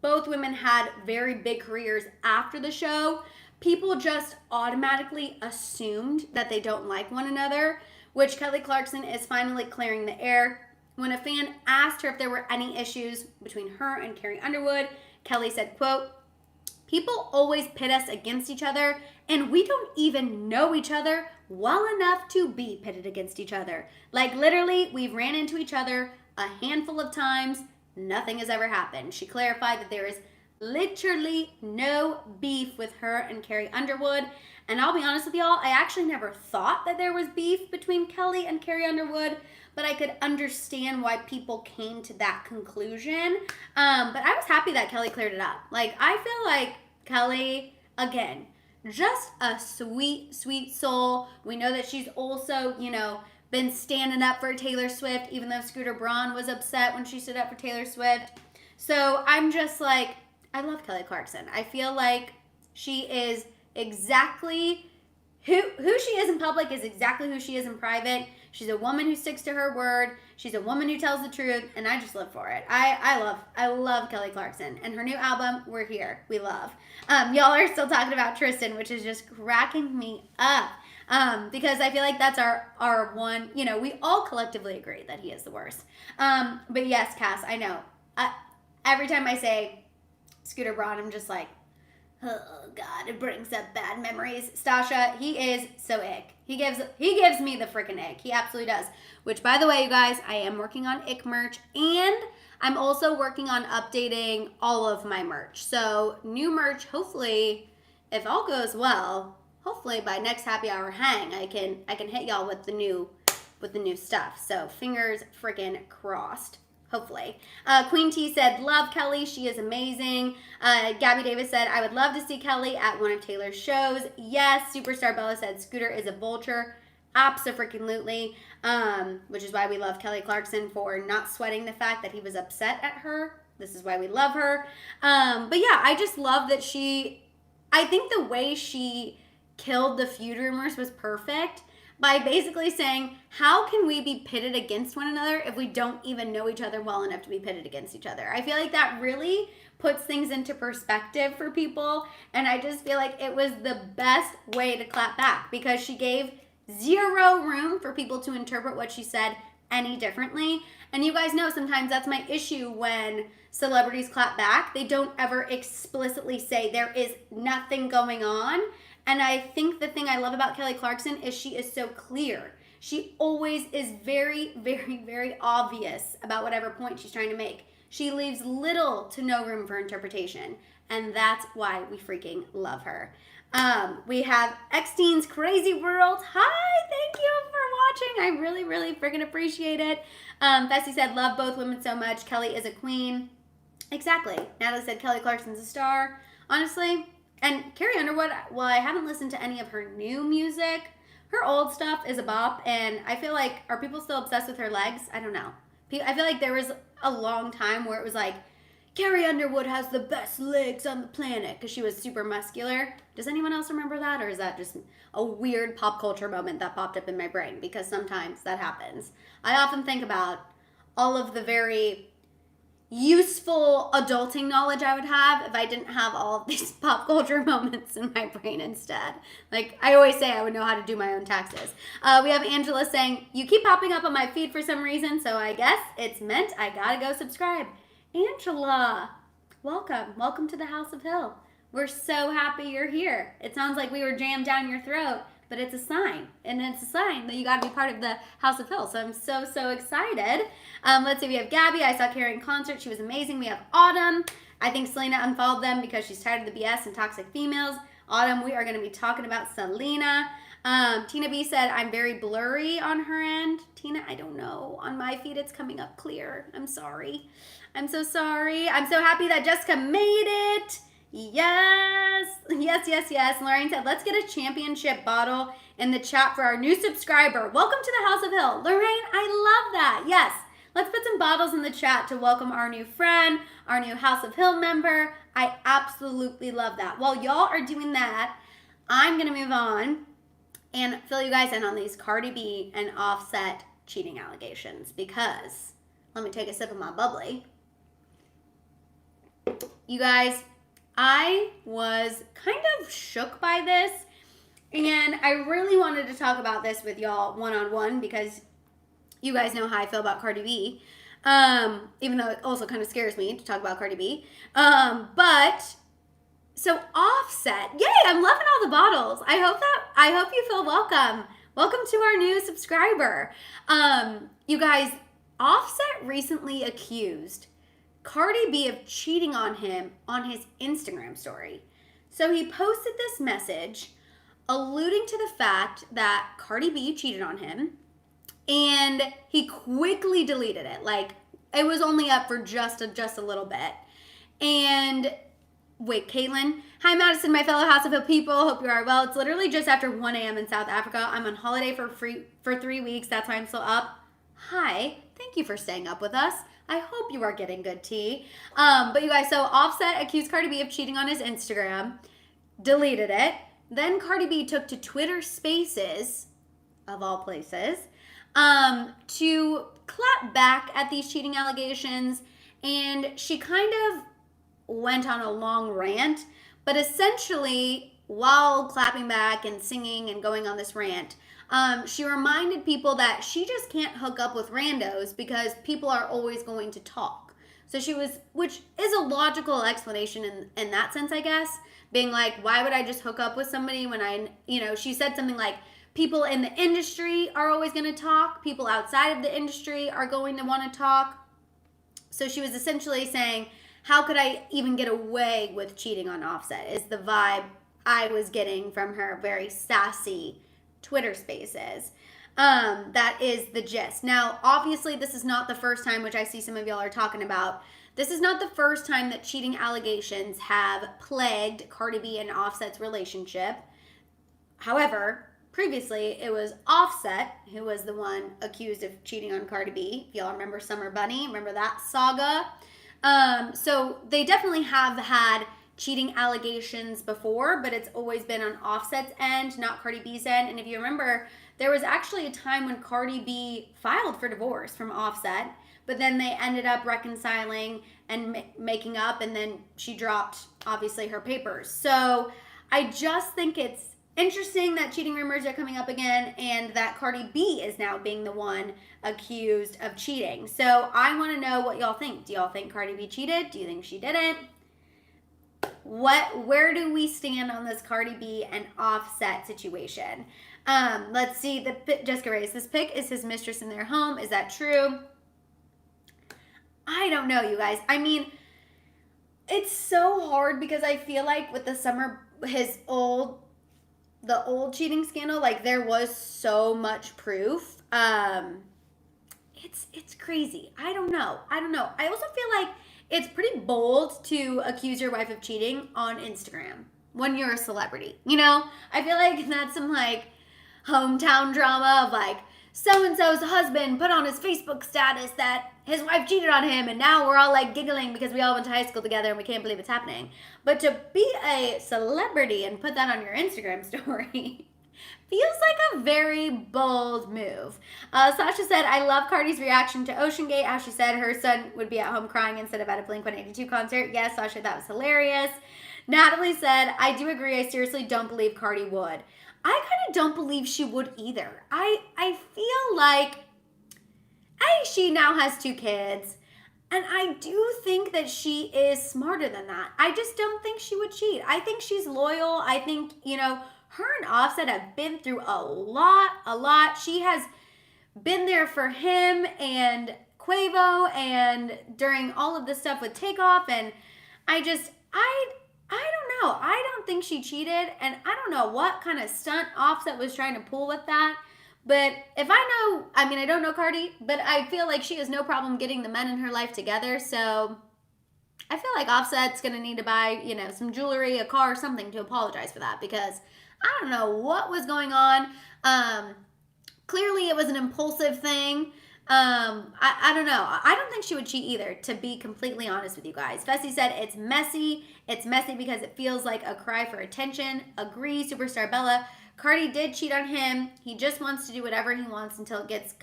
both women had very big careers after the show, people just automatically assumed that they don't like one another, which Kelly Clarkson is finally clearing the air. When a fan asked her if there were any issues between her and Carrie Underwood, Kelly said, quote, "People always pit us against each other, and we don't even know each other well enough to be pitted against each other. Like literally, we've ran into each other a handful of times. Nothing has ever happened." She clarified that there is literally no beef with her and Carrie Underwood. And I'll be honest with y'all, I actually never thought that there was beef between Kelly and Carrie Underwood, but I could understand why people came to that conclusion. But I was happy that Kelly cleared it up. Like, I feel like Kelly, again, just a sweet, sweet soul. We know that she's also, been standing up for Taylor Swift, even though Scooter Braun was upset when she stood up for Taylor Swift. So I'm just like, I love Kelly Clarkson. I feel like she is exactly who she is in public is exactly who she is in private. She's a woman who sticks to her word. She's a woman who tells the truth, and I just live for it. I love Kelly Clarkson, and her new album, We're Here, we love. Y'all are still talking about Tristan, which is just cracking me up. Because I feel like that's our one, we all collectively agree that he is the worst. But yes, Cass, I know. Every time I say Scooter Braun, I'm just like, oh God, it brings up bad memories. Stasha, he is so ick. He gives me the freaking ick. He absolutely does. Which, by the way, you guys, I am working on ick merch, and I'm also working on updating all of my merch. So new merch, hopefully, if all goes well, hopefully by next happy hour hang, I can hit y'all with the new stuff. So fingers freaking crossed. Hopefully. Queen T said, love Kelly. She is amazing. Gabby Davis said, I would love to see Kelly at one of Taylor's shows. Yes. Superstar Bella said, Scooter is a vulture. Abso-freaking-lutely. Which is why we love Kelly Clarkson for not sweating the fact that he was upset at her. This is why we love her. But yeah, I just love that I think the way she killed the feud rumors was perfect. By basically saying, how can we be pitted against one another if we don't even know each other well enough to be pitted against each other? I feel like that really puts things into perspective for people, and I just feel like it was the best way to clap back because she gave zero room for people to interpret what she said any differently. And you guys know sometimes that's my issue when celebrities clap back. They don't ever explicitly say there is nothing going on. And I think the thing I love about Kelly Clarkson is she is so clear. She always is very, very, very obvious about whatever point she's trying to make. She leaves little to no room for interpretation. And that's why we freaking love her. We have Xteen's Crazy World. Hi, thank you for watching. I really, really freaking appreciate it. Bessie said, love both women so much. Kelly is a queen. Exactly. Natalie said, Kelly Clarkson's a star. Honestly, and Carrie Underwood, well, I haven't listened to any of her new music. Her old stuff is a bop, and I feel like, are people still obsessed with her legs? I don't know. I feel like there was a long time where it was like, Carrie Underwood has the best legs on the planet because she was super muscular. Does anyone else remember that, or is that just a weird pop culture moment that popped up in my brain? Because sometimes that happens. I often think about all of the very useful adulting knowledge I would have if I didn't have all of these pop culture moments in my brain instead. Like I always say, I would know how to do my own taxes. We have Angela saying, you keep popping up on my feed for some reason, so I guess it's meant I gotta go subscribe. Angela, welcome to the House of Hill. We're so happy you're here. It sounds like we were jammed down your throat, but it's a sign, and it's a sign that you got to be part of the House of Hill. So I'm so excited. Let's see, we have Gabby. I saw Carrie in concert. She was amazing. We have Autumn. I think Selena unfollowed them because she's tired of the BS and toxic females. Autumn, we are going to be talking about Selena. Tina B said, I'm very blurry on her end. Tina, I don't know. On my feed, it's coming up clear. I'm sorry. I'm so sorry. I'm so happy that Jessica made it. Yes. Yes, yes, yes. Lorraine said, let's get a championship bottle in the chat for our new subscriber. Welcome to the House of Hill. Lorraine, I love that. Yes. Let's put some bottles in the chat to welcome our new friend, our new House of Hill member. I absolutely love that. While y'all are doing that, I'm going to move on and fill you guys in on these Cardi B and Offset cheating allegations, because let me take a sip of my bubbly. You guys, I was kind of shook by this, and I really wanted to talk about this with y'all one-on-one, because you guys know how I feel about Cardi B, even though it also kind of scares me to talk about Cardi B. But so Offset, yay! I'm loving all the bottles. I hope you feel welcome. Welcome to our new subscriber. You guys, Offset recently accused Cardi B of cheating on him on his Instagram story. So he posted this message alluding to the fact that Cardi B cheated on him, and he quickly deleted it. Like, it was only up for just a little bit. And wait, Caitlin. Hi, Madison, my fellow House of Hill people. Hope you are well. It's literally just after 1 a.m. in South Africa. I'm on holiday for 3 weeks. That's why I'm still up. Hi. Thank you for staying up with us. I hope you are getting good tea. But you guys, so Offset accused Cardi B of cheating on his Instagram, deleted it. Then Cardi B took to Twitter Spaces, of all places, to clap back at these cheating allegations. And she kind of went on a long rant, but essentially, while clapping back and singing and going on this rant, she reminded people that she just can't hook up with randos because people are always going to talk. So which is a logical explanation in that sense, I guess, being like, why would I just hook up with somebody when she said something like, people in the industry are always going to talk, people outside of the industry are going to want to talk. So she was essentially saying, how could I even get away with cheating on Offset, is the vibe I was getting from her very sassy Twitter Spaces. That is the gist. Now, obviously, this is not the first time, which I see some of y'all are talking about. This is not the first time that cheating allegations have plagued Cardi B and Offset's relationship. However, previously, it was Offset who was the one accused of cheating on Cardi B. If y'all remember Summer Bunny, remember that saga? So they definitely have had cheating allegations before, but it's always been on Offset's end, not Cardi B's end. And if you remember, there was actually a time when Cardi B filed for divorce from Offset, but then they ended up reconciling and making up, and then she dropped, obviously, her papers. So I just think it's interesting that cheating rumors are coming up again, and that Cardi B is now being the one accused of cheating. So I want to know what y'all think. Do y'all think Cardi B cheated? Do you think she didn't? Where do we stand on this Cardi B and Offset situation? Let's see. Jessica Reyes, this pic is his mistress in their home. Is that true? I don't know, you guys. I mean, it's so hard because I feel like with the old cheating scandal, like, there was so much proof. It's crazy. I don't know. I also feel like it's pretty bold to accuse your wife of cheating on Instagram when you're a celebrity. I feel like that's some like hometown drama of like, so-and-so's husband put on his Facebook status that his wife cheated on him, and now we're all like giggling because we all went to high school together and we can't believe it's happening. But to be a celebrity and put that on your Instagram story feels like a very bold move. Sasha said, I love Cardi's reaction to Ocean Gate, how she said her son would be at home crying instead of at a Blink-182 concert. Yes, Sasha, that was hilarious. Natalie said, I do agree. I seriously don't believe Cardi would. I kind of don't believe she would either. I feel like she now has 2 kids, and I do think that she is smarter than that. I just don't think she would cheat. I think she's loyal. I think, her and Offset have been through a lot. She has been there for him and Quavo and during all of this stuff with Takeoff, and I I don't know. I don't think she cheated, and I don't know what kind of stunt Offset was trying to pull with that. But if I know, I mean, I don't know Cardi, but I feel like she has no problem getting the men in her life together. So I feel like Offset's gonna need to buy, some jewelry, a car, something to apologize for that because I don't know what was going on. Clearly, it was an impulsive thing. I don't know. I don't think she would cheat either, to be completely honest with you guys. Fessy said it's messy. It's messy because it feels like a cry for attention. Agree, Superstar Bella. Cardi did cheat on him. He just wants to do whatever he wants until it gets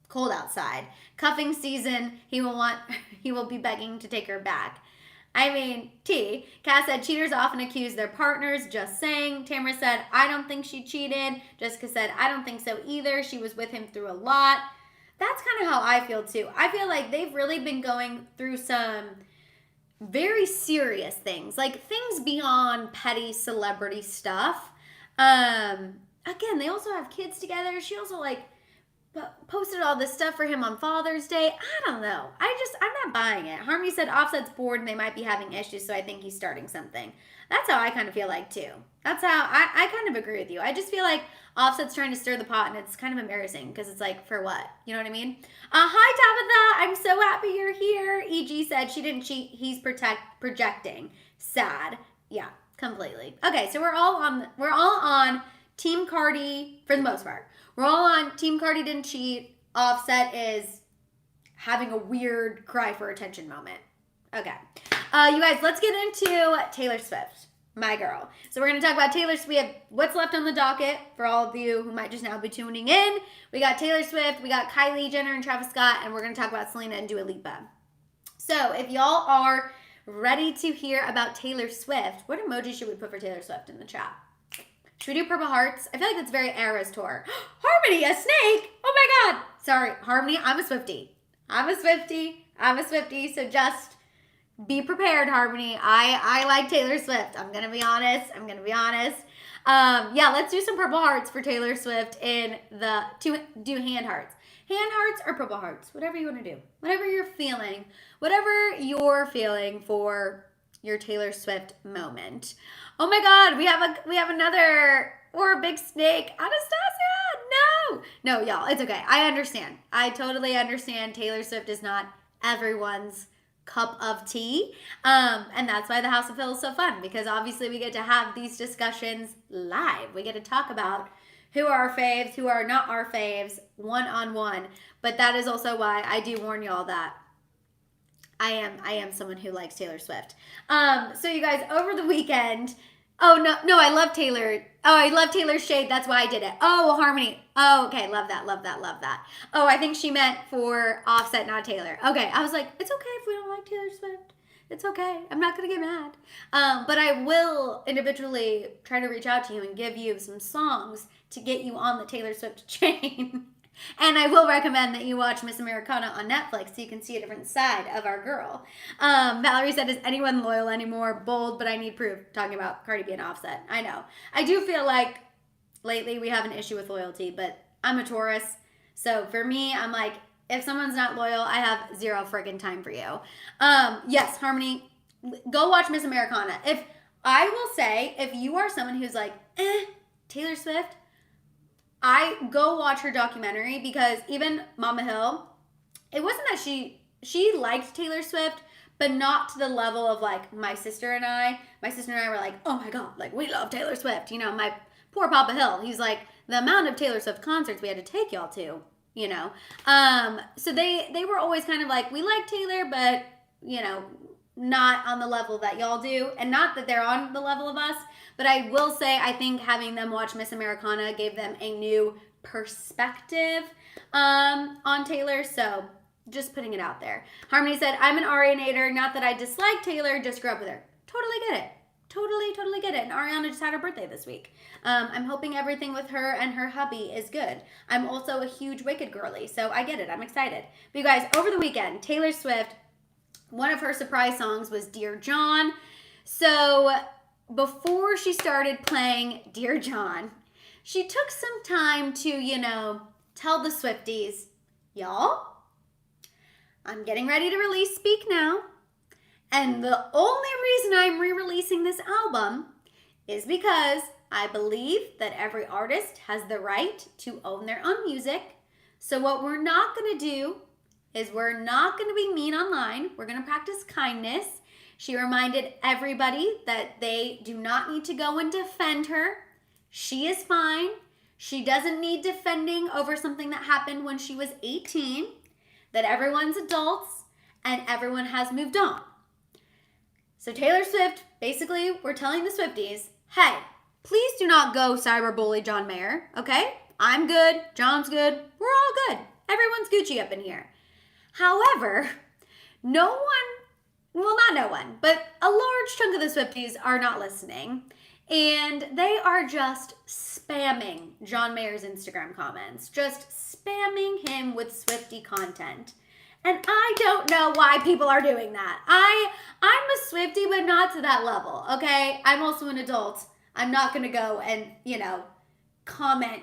cold outside. Cuffing season, he will be begging to take her back. I mean, T. Cass said cheaters often accuse their partners. Just saying. Tamara said, I don't think she cheated. Jessica said, I don't think so either. She was with him through a lot. That's kind of how I feel too. I feel like they've really been going through some very serious things, like things beyond petty celebrity stuff. Again, they also have kids together. She also posted all this stuff for him on Father's Day. I don't know. I'm not buying it. Harmony said Offset's bored and they might be having issues, so I think he's starting something. That's how I kind of feel like too. That's how I kind of agree with you. I just feel like Offset's trying to stir the pot and it's kind of embarrassing because it's like, for what? You know what I mean? Hi Tabitha, I'm so happy you're here. EG said she didn't cheat, he's projecting. Sad. Yeah, completely. Okay, so we're all on Team Cardi for the most part. We're all on Team Cardi didn't cheat. Offset is having a weird cry for attention moment. Okay. You guys, let's get into Taylor Swift, my girl. So we're going to talk about Taylor Swift. We have what's left on the docket for all of you who might just now be tuning in. We got Taylor Swift, we got Kylie Jenner and Travis Scott, and we're going to talk about Selena and Dua Lipa. So if y'all are ready to hear about Taylor Swift, what emoji should we put for Taylor Swift in the chat? Should we do purple hearts? I feel like that's very Eras tour. Harmony, a snake? Oh my God. Sorry, Harmony, I'm a Swiftie. So just be prepared, Harmony. I like Taylor Swift. I'm going to be honest. Yeah, let's do some purple hearts for Taylor Swift to do hand hearts. Hand hearts or purple hearts, whatever you want to do. Whatever you're feeling for your Taylor Swift moment. Oh my God, we have another, or a big snake. Anastasia, no, y'all, it's okay. I understand. I totally understand. Taylor Swift is not everyone's cup of tea, and that's why the House of Hill is so fun, because obviously we get to have these discussions live. We get to talk about who are our faves, who are not our faves, one-on-one. But that is also why I do warn y'all that I am someone who likes Taylor Swift. So you guys, over the weekend, I love Taylor. Oh, I love Taylor's shade. That's why I did it. Oh, well, Harmony. Oh, okay. Love that. Oh, I think she meant for Offset, not Taylor. Okay. I was like, it's okay if we don't like Taylor Swift. It's okay. I'm not going to get mad. But I will individually try to reach out to you and give you some songs to get you on the Taylor Swift chain. And I will recommend that you watch Miss Americana on Netflix so you can see a different side of our girl. Valerie said, is anyone loyal anymore? Bold, but I need proof. Talking about Cardi B and Offset. I know. I do feel like lately we have an issue with loyalty, but I'm a Taurus. So for me, I'm like, if someone's not loyal, I have zero friggin' time for you. Yes, Harmony, go watch Miss Americana. I will say, if you are someone who's like, Taylor Swift, I go watch her documentary, because even Mama Hill, it wasn't that she liked Taylor Swift, but not to the level of like my sister and I. My sister and I were like, oh my God, like we love Taylor Swift. You know, my poor Papa Hill, he's like, the amount of Taylor Swift concerts we had to take y'all to, you know. So they were always kind of like, we like Taylor, but, you know, not on the level that y'all do. And not that they're on the level of us, but I will say, I think having them watch Miss Americana gave them a new perspective on Taylor. So just putting it out there. Harmony said, I'm an Arianator. Not that I dislike Taylor, just grew up with her. Totally get it. Totally get it. And Ariana just had her birthday this week. I'm hoping everything with her and her hubby is good. I'm also a huge Wicked girly, so I get it. I'm excited. But you guys, over the weekend, Taylor Swift, one of her surprise songs was Dear John. So before she started playing Dear John, she took some time to, you know, tell the Swifties, y'all, I'm getting ready to release Speak Now. And the only reason I'm re-releasing this album is because I believe that every artist has the right to own their own music. So what we're not going to do is we're not going to be mean online. We're going to practice kindness. She reminded everybody that they do not need to go and defend her. She is fine. She doesn't need defending over something that happened when she was 18, that everyone's adults and everyone has moved on. So Taylor Swift, basically, we're telling the Swifties, hey, please do not go cyberbully John Mayer, okay? I'm good, John's good, we're all good. Everyone's Gucci up in here. However, no one, well, not no one, but a large chunk of the Swifties are not listening. And they are just spamming John Mayer's Instagram comments, just spamming him with Swiftie content. And I don't know why people are doing that. I'm a Swiftie, but not to that level, okay? I'm also an adult. I'm not going to go and, comment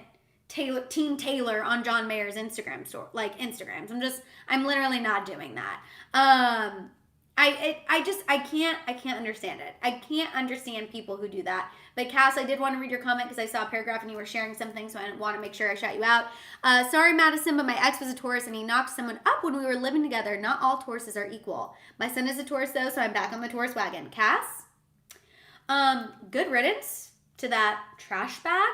Team Taylor on John Mayer's Instagram store, like Instagrams. I'm literally not doing that. I can't understand it. I can't understand people who do that. But Cass, I did want to read your comment because I saw a paragraph and you were sharing something, so I want to make sure I shout you out. Sorry, Madison, but my ex was a Taurus and he knocked someone up when we were living together. Not all Tauruses are equal. My son is a Taurus though, so I'm back on the Taurus wagon. Cass, good riddance to that trash bag.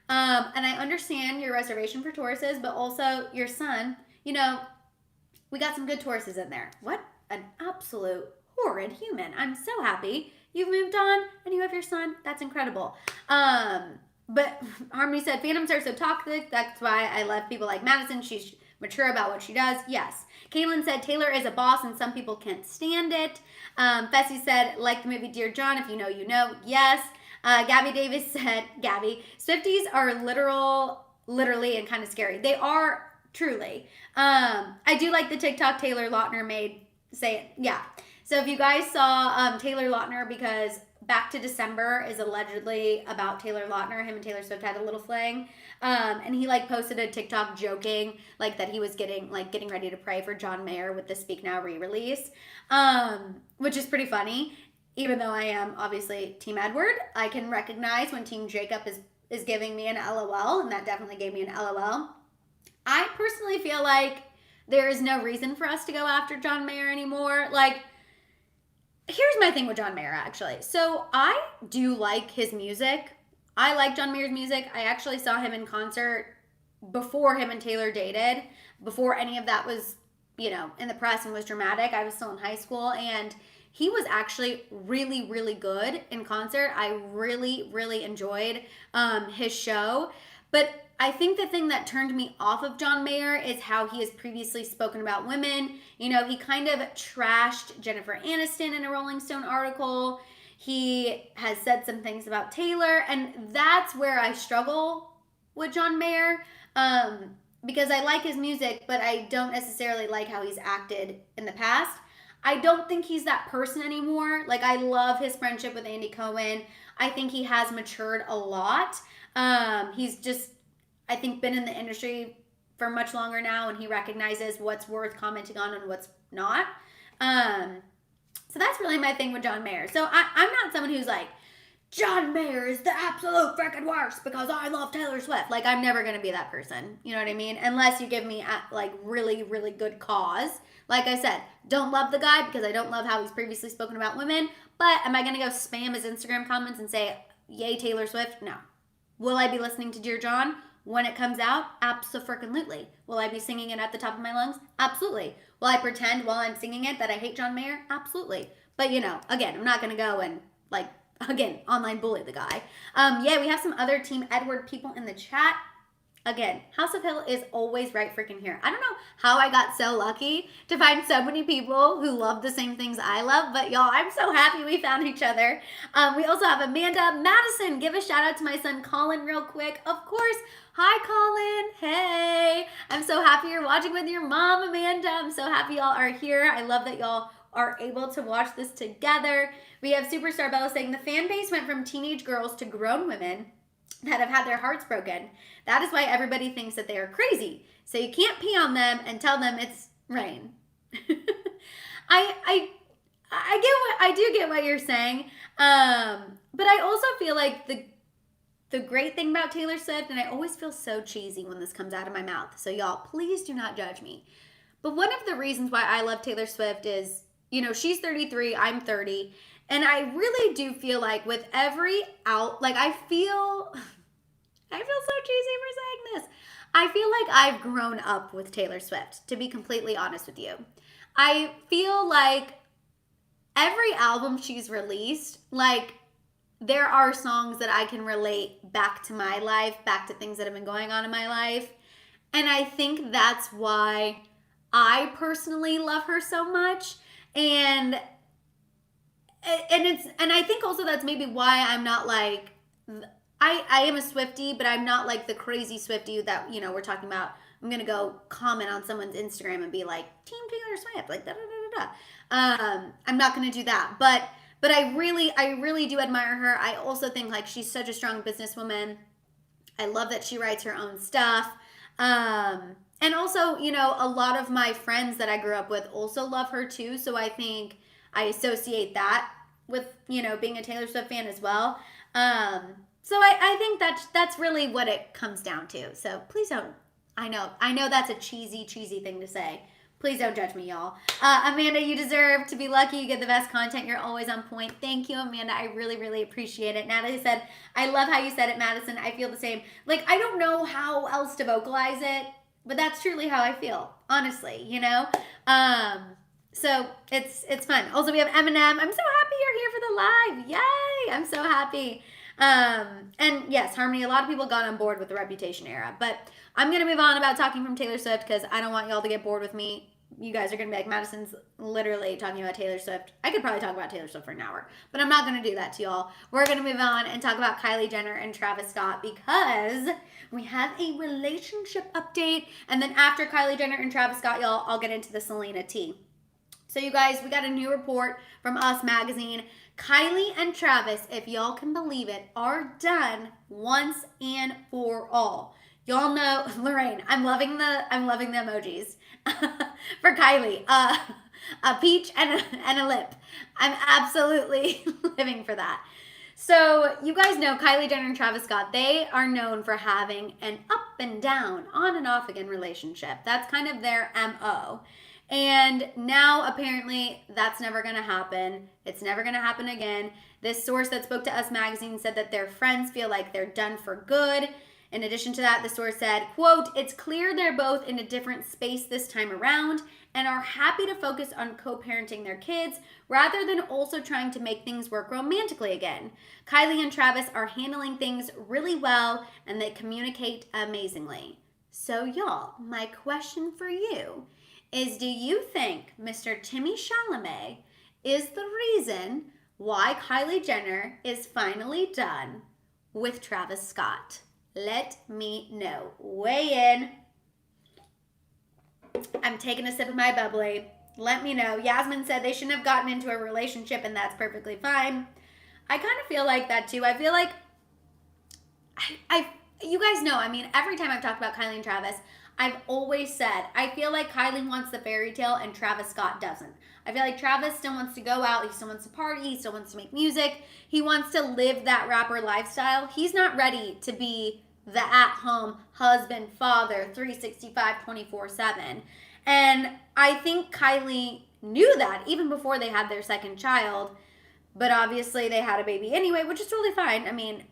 And I understand your reservation for Tauruses, but also your son, we got some good Tauruses in there. What an absolute horrid human. I'm so happy you've moved on and you have your son. That's incredible. But Harmony said, fandoms are so toxic. That's why I love people like Madison. She's mature about what she does. Yes. Caitlin said, Taylor is a boss and some people can't stand it. Fessy said, like the movie Dear John, if you know, you know. Yes. Gabby Davis said, Swifties are literally and kind of scary. They are truly. I do like the TikTok Taylor Lautner made. Say it. Yeah. So if you guys saw Taylor Lautner, because Back to December is allegedly about Taylor Lautner. Him and Taylor Swift had a little fling. And he posted a TikTok joking that he was getting ready to pray for John Mayer with the Speak Now re-release, which is pretty funny. Even though I am obviously Team Edward, I can recognize when Team Jacob is giving me an LOL, and that definitely gave me an LOL. I personally feel like there is no reason for us to go after John Mayer anymore. Here's my thing with John Mayer, actually. So I do like his music. I like John Mayer's music. I actually saw him in concert before him and Taylor dated, before any of that was, in the press and was dramatic. I was still in high school, and he was actually really, really good in concert. I really, really enjoyed his show. But I think the thing that turned me off of John Mayer is how he has previously spoken about women. He kind of trashed Jennifer Aniston in a Rolling Stone article. He has said some things about Taylor, and that's where I struggle with John Mayer, because I like his music, but I don't necessarily like how he's acted in the past. I don't think he's that person anymore. I love his friendship with Andy Cohen. I think he has matured a lot. He's just, I think, been in the industry for much longer now, and he recognizes what's worth commenting on and what's not. So that's really my thing with John Mayer. So I'm not someone who's like, John Mayer is the absolute freaking worst because I love Taylor Swift. I'm never going to be that person. You know what I mean? Unless you give me really, really good cause. Like I said, don't love the guy because I don't love how he's previously spoken about women. But am I going to go spam his Instagram comments and say, yay, Taylor Swift? No. Will I be listening to Dear John when it comes out? Absolutely. Will I be singing it at the top of my lungs? Absolutely. Will I pretend while I'm singing it that I hate John Mayer? Absolutely. But, again, I'm not going to go and, online bully the guy. Yeah, we have some other Team Edward people in the chat. Again, House of Hill is always right freaking here. I don't know how I got so lucky to find so many people who love the same things I love, but y'all, I'm so happy we found each other. We also have Amanda Madison. Give a shout out to my son Colin real quick. Of course. Hi, Colin. Hey. I'm so happy you're watching with your mom, Amanda. I'm so happy y'all are here. I love that y'all are able to watch this together. We have Superstar Bella saying the fan base went from teenage girls to grown women that have had their hearts broken. That is why everybody thinks that they are crazy. So you can't pee on them and tell them it's rain. I do get what you're saying. But I also feel like the great thing about Taylor Swift, and I always feel so cheesy when this comes out of my mouth, so y'all, please do not judge me. But one of the reasons why I love Taylor Swift is, she's 33, I'm 30, and I really do feel like with every like I feel so cheesy for saying this. I feel like I've grown up with Taylor Swift, to be completely honest with you. I feel like every album she's released, like, there are songs that I can relate back to my life, back to things that have been going on in my life. And I think that's why I personally love her so much. And I think also that's maybe why I'm not like, I am a Swiftie, but I'm not like the crazy Swiftie that, we're talking about. I'm going to go comment on someone's Instagram and be like, Team Taylor Swift, like, da da da da. I'm not going to do that. But I really do admire her. I also think like she's such a strong businesswoman. I love that she writes her own stuff. And also, a lot of my friends that I grew up with also love her too. So I think I associate that with, being a Taylor Swift fan as well. So I think that's really what it comes down to. So please don't, I know that's a cheesy thing to say. Please don't judge me, y'all. Amanda, you deserve to be lucky. You get the best content. You're always on point. Thank you, Amanda. I really appreciate it. Natalie said, I love how you said it, Madison. I feel the same. Like, I don't know how else to vocalize it, but that's truly how I feel, honestly, So it's fun. Also, we have Eminem. I'm so happy you're here for the live. Yay! I'm so happy. And yes, Harmony, a lot of people got on board with the Reputation era, but I'm going to move on about talking from Taylor Swift because I don't want y'all to get bored with me. You guys are going to be like, Madison's literally talking about Taylor Swift. I could probably talk about Taylor Swift for an hour, but I'm not going to do that to y'all. We're going to move on and talk about Kylie Jenner and Travis Scott because we have a relationship update. And then after Kylie Jenner and Travis Scott, y'all, I'll get into the Selena tea. So you guys, we got a new report from Us Magazine. Kylie and Travis, if y'all can believe it, are done once and for all. Y'all know, Lorraine, I'm loving the emojis for Kylie. A peach and a lip. I'm absolutely living for that. So you guys know Kylie Jenner and Travis Scott, they are known for having an up and down, on and off again relationship. That's kind of their MO. And now apparently that's never going to happen. It's never going to happen again. This source that spoke to Us Magazine said that their friends feel like they're done for good. In addition to that, the source said, quote, it's clear they're both in a different space this time around and are happy to focus on co-parenting their kids rather than also trying to make things work romantically again. Kylie and Travis are handling things really well and they communicate amazingly. So y'all, my question for you is, do you think Mr. Timmy Chalamet is the reason why Kylie Jenner is finally done with Travis Scott? Let me know. Weigh in. I'm taking a sip of my bubbly. Let me know. Yasmin said they shouldn't have gotten into a relationship and that's perfectly fine. I kind of feel like that too. I feel like you guys know, I mean, every time I've talked about Kylie and Travis, I've always said, I feel like Kylie wants the fairy tale and Travis Scott doesn't. I feel like Travis still wants to go out. He still wants to party. He still wants to make music. He wants to live that rapper lifestyle. He's not ready to be the at-home husband, father, 365, 24/7. And I think Kylie knew that even before they had their second child. But obviously they had a baby anyway, which is totally fine. I mean,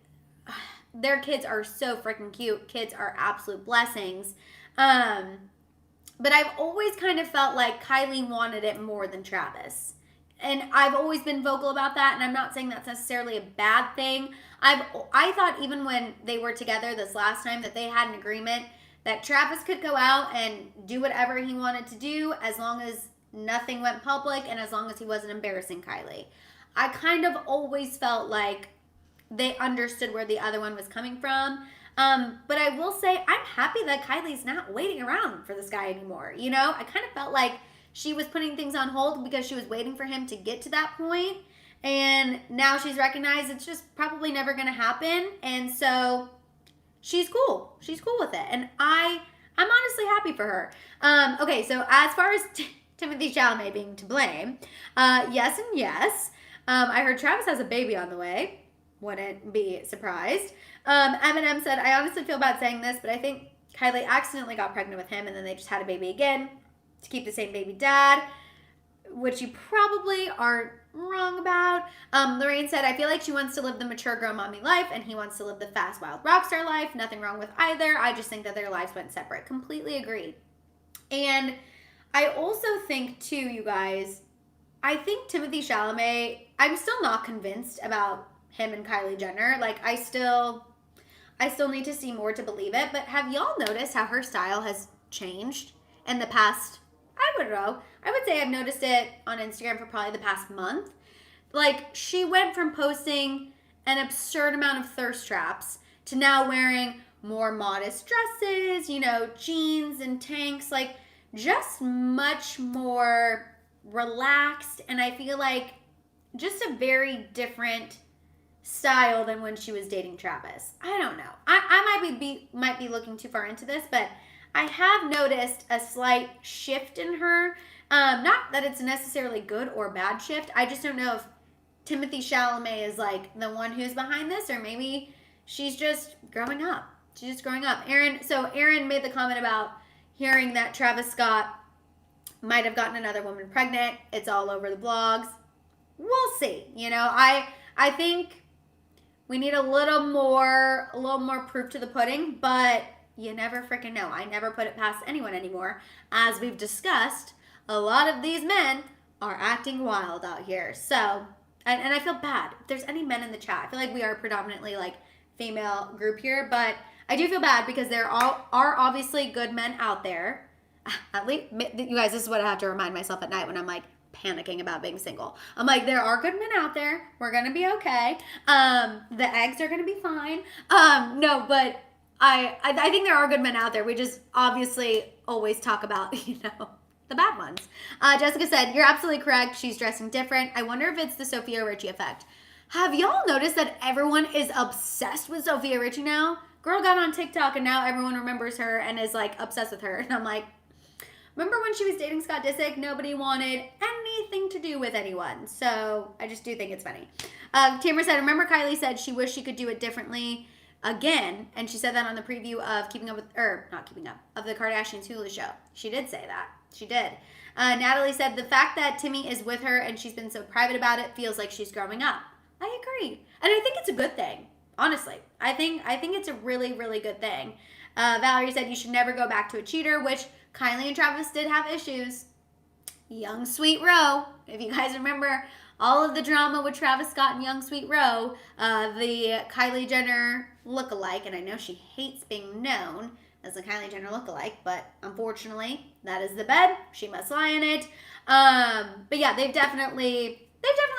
their kids are so freaking cute. Kids are absolute blessings. But I've always kind of felt like Kylie wanted it more than Travis. And I've always been vocal about that, and I'm not saying that's necessarily a bad thing. I thought even when they were together this last time that they had an agreement that Travis could go out and do whatever he wanted to do as long as nothing went public and as long as he wasn't embarrassing Kylie. I kind of always felt like they understood where the other one was coming from. But I will say I'm happy that Kylie's not waiting around for this guy anymore. You know, I kind of felt like she was putting things on hold because she was waiting for him to get to that point. And now she's recognized it's just probably never going to happen. And so she's cool. She's cool with it. And I'm honestly happy for her. Okay, so as far as Timothy Chalamet being to blame. Yes and yes. I heard Travis has a baby on the way. Wouldn't be surprised. Eminem said, I honestly feel bad saying this, but I think Kylie accidentally got pregnant with him and then they just had a baby again to keep the same baby dad, which you probably aren't wrong about. Lorraine said, I feel like she wants to live the mature girl mommy life and he wants to live the fast wild rock star life. Nothing wrong with either. I just think that their lives went separate. Completely agree. And I also think too, you guys, I think Timothy Chalamet, I'm still not convinced about him and Kylie Jenner. Like I still need to see more to believe it. But have y'all noticed how her style has changed in the past, I don't know, I would say I've noticed it on Instagram for probably the past month. Like she went from posting an absurd amount of thirst traps to now wearing more modest dresses, you know, jeans and tanks, like just much more relaxed. And I feel like just a very different style than when she was dating Travis. I don't know. I might be looking too far into this, but I have noticed a slight shift in her. Not that it's necessarily good or bad shift. I just don't know if Timothy Chalamet is like the one who's behind this, or maybe she's just growing up. She's just growing up. Aaron made the comment about hearing that Travis Scott might have gotten another woman pregnant. It's all over the blogs. We'll see. You know, I think we need a little more proof to the pudding, but you never freaking know. I never put it past anyone anymore. As we've discussed, a lot of these men are acting wild out here. So, and I feel bad. If there's any men in the chat, I feel like we are predominantly like female group here, but I do feel bad because there are obviously good men out there. At least, you guys, this is what I have to remind myself at night when I'm like panicking about being single. I'm like, there are good men out there. We're going to be okay. The eggs are going to be fine. No, but I think there are good men out there. We just obviously always talk about, you know, the bad ones. Jessica said, you're absolutely correct. She's dressing different. I wonder if it's the Sophia Richie effect. Have y'all noticed that everyone is obsessed with Sophia Richie now? Girl got on TikTok and now everyone remembers her and is like obsessed with her. And I'm like, remember when she was dating Scott Disick? Nobody wanted anything to do with anyone. So I just do think it's funny. Tamara said, remember Kylie said she wished she could do it differently again. And she said that on the preview of of the Kardashians Hulu show. She did say that. She did. Natalie said, the fact that Timmy is with her and she's been so private about it feels like she's growing up. I agree. And I think it's a good thing. Honestly, I think it's a really, really good thing. Valerie said you should never go back to a cheater, which Kylie and Travis did have issues. Young Sweet Roe, if you guys remember all of the drama with Travis Scott and Young Sweet Roe, the Kylie Jenner lookalike, and I know she hates being known as the Kylie Jenner lookalike, but unfortunately, that is the bed. She must lie in it. But yeah, they've definitely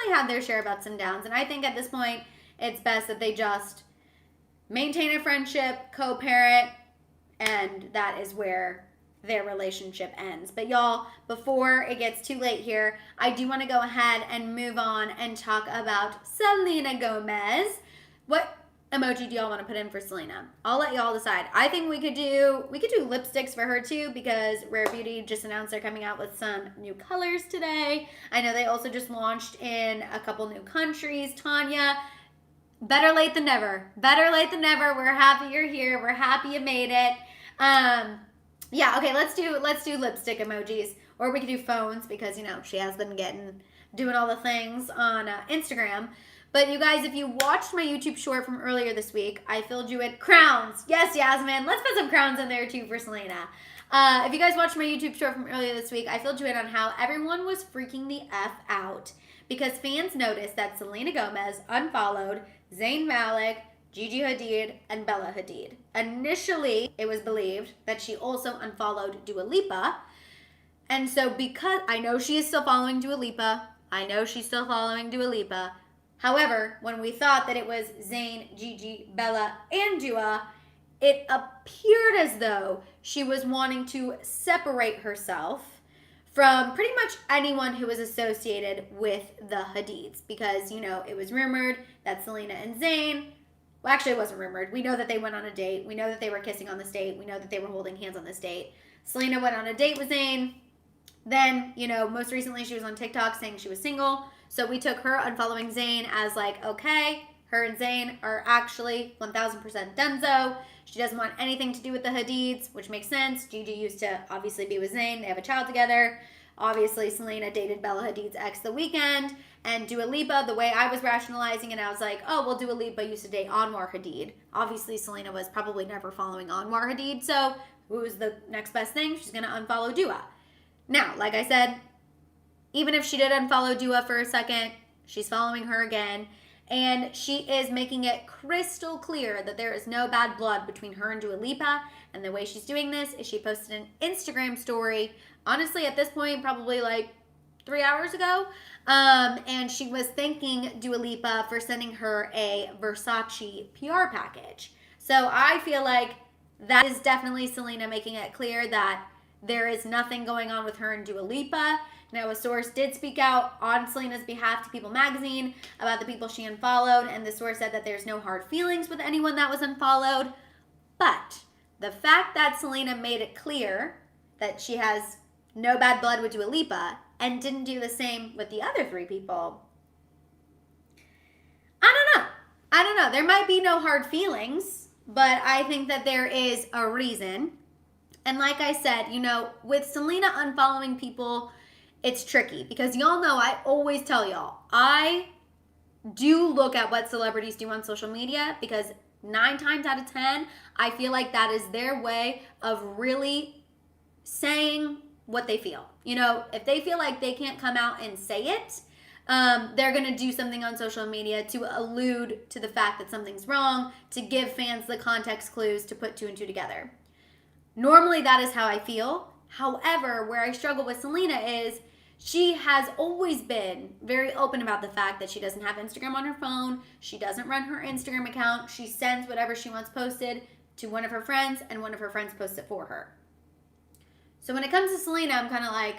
had their share of ups and downs, and I think at this point, it's best that they just maintain a friendship, co-parent, and that is where their relationship ends. But y'all, before it gets too late here, I do want to go ahead and move on and talk about Selena Gomez. What emoji do y'all want to put in for Selena? I'll let y'all decide. I think we could do lipsticks for her too, because Rare Beauty just announced they're coming out with some new colors today. I know they also just launched in a couple new countries. Tanya, better late than never. Better late than never. We're happy you're here. We're happy you made it. Yeah, okay, let's do lipstick emojis. Or we could do phones because, you know, she has been doing all the things on Instagram. But you guys, if you watched my YouTube short from earlier this week, I filled you in crowns. Yes, Yasmin. Let's put some crowns in there too for Selena. If you guys watched my YouTube short from earlier this week, I filled you in on how everyone was freaking the F out because fans noticed that Selena Gomez unfollowed Zayn Malik, Gigi Hadid, and Bella Hadid. Initially, it was believed that she also unfollowed Dua Lipa. And so because I know she is still following Dua Lipa. However, when we thought that it was Zayn, Gigi, Bella, and Dua, it appeared as though she was wanting to separate herself from pretty much anyone who was associated with the Hadids. Because, you know, it was rumored that Selena and Zayn, well, actually it wasn't rumored. We know that they went on a date. We know that they were kissing on this date. We know that they were holding hands on this date. Selena went on a date with Zayn. Then, most recently she was on TikTok saying she was single. So we took her unfollowing Zayn as like, okay, her and Zayn are actually 1000% donezo. She doesn't want anything to do with the Hadids, which makes sense. Gigi used to obviously be with Zayn. They have a child together. Obviously, Selena dated Bella Hadid's ex The Weeknd. And Dua Lipa, the way I was rationalizing it, I was like, oh, well, Dua Lipa used to date Anwar Hadid. Obviously, Selena was probably never following Anwar Hadid. So who's the next best thing? She's going to unfollow Dua. Now, like I said, even if she did unfollow Dua for a second, she's following her again. And she is making it crystal clear that there is no bad blood between her and Dua Lipa. And the way she's doing this is she posted an Instagram story, honestly, at this point, probably like 3 hours ago. And she was thanking Dua Lipa for sending her a Versace PR package. So I feel like that is definitely Selena making it clear that there is nothing going on with her and Dua Lipa. Now, a source did speak out on Selena's behalf to People Magazine about the people she unfollowed, and the source said that there's no hard feelings with anyone that was unfollowed. But the fact that Selena made it clear that she has no bad blood with Dua Lipa and didn't do the same with the other 3 people, I don't know. There might be no hard feelings, but I think that there is a reason. And like I said, with Selena unfollowing people, it's tricky because y'all know I always tell y'all, I do look at what celebrities do on social media because 9 times out of 10, I feel like that is their way of really saying what they feel. If they feel like they can't come out and say it, they're going to do something on social media to allude to the fact that something's wrong, to give fans the context clues to put 2 and 2 together. Normally, that is how I feel. However, where I struggle with Selena is she has always been very open about the fact that she doesn't have Instagram on her phone. She doesn't run her Instagram account. She sends whatever she wants posted to one of her friends, and one of her friends posts it for her. So when it comes to Selena, I'm kind of like,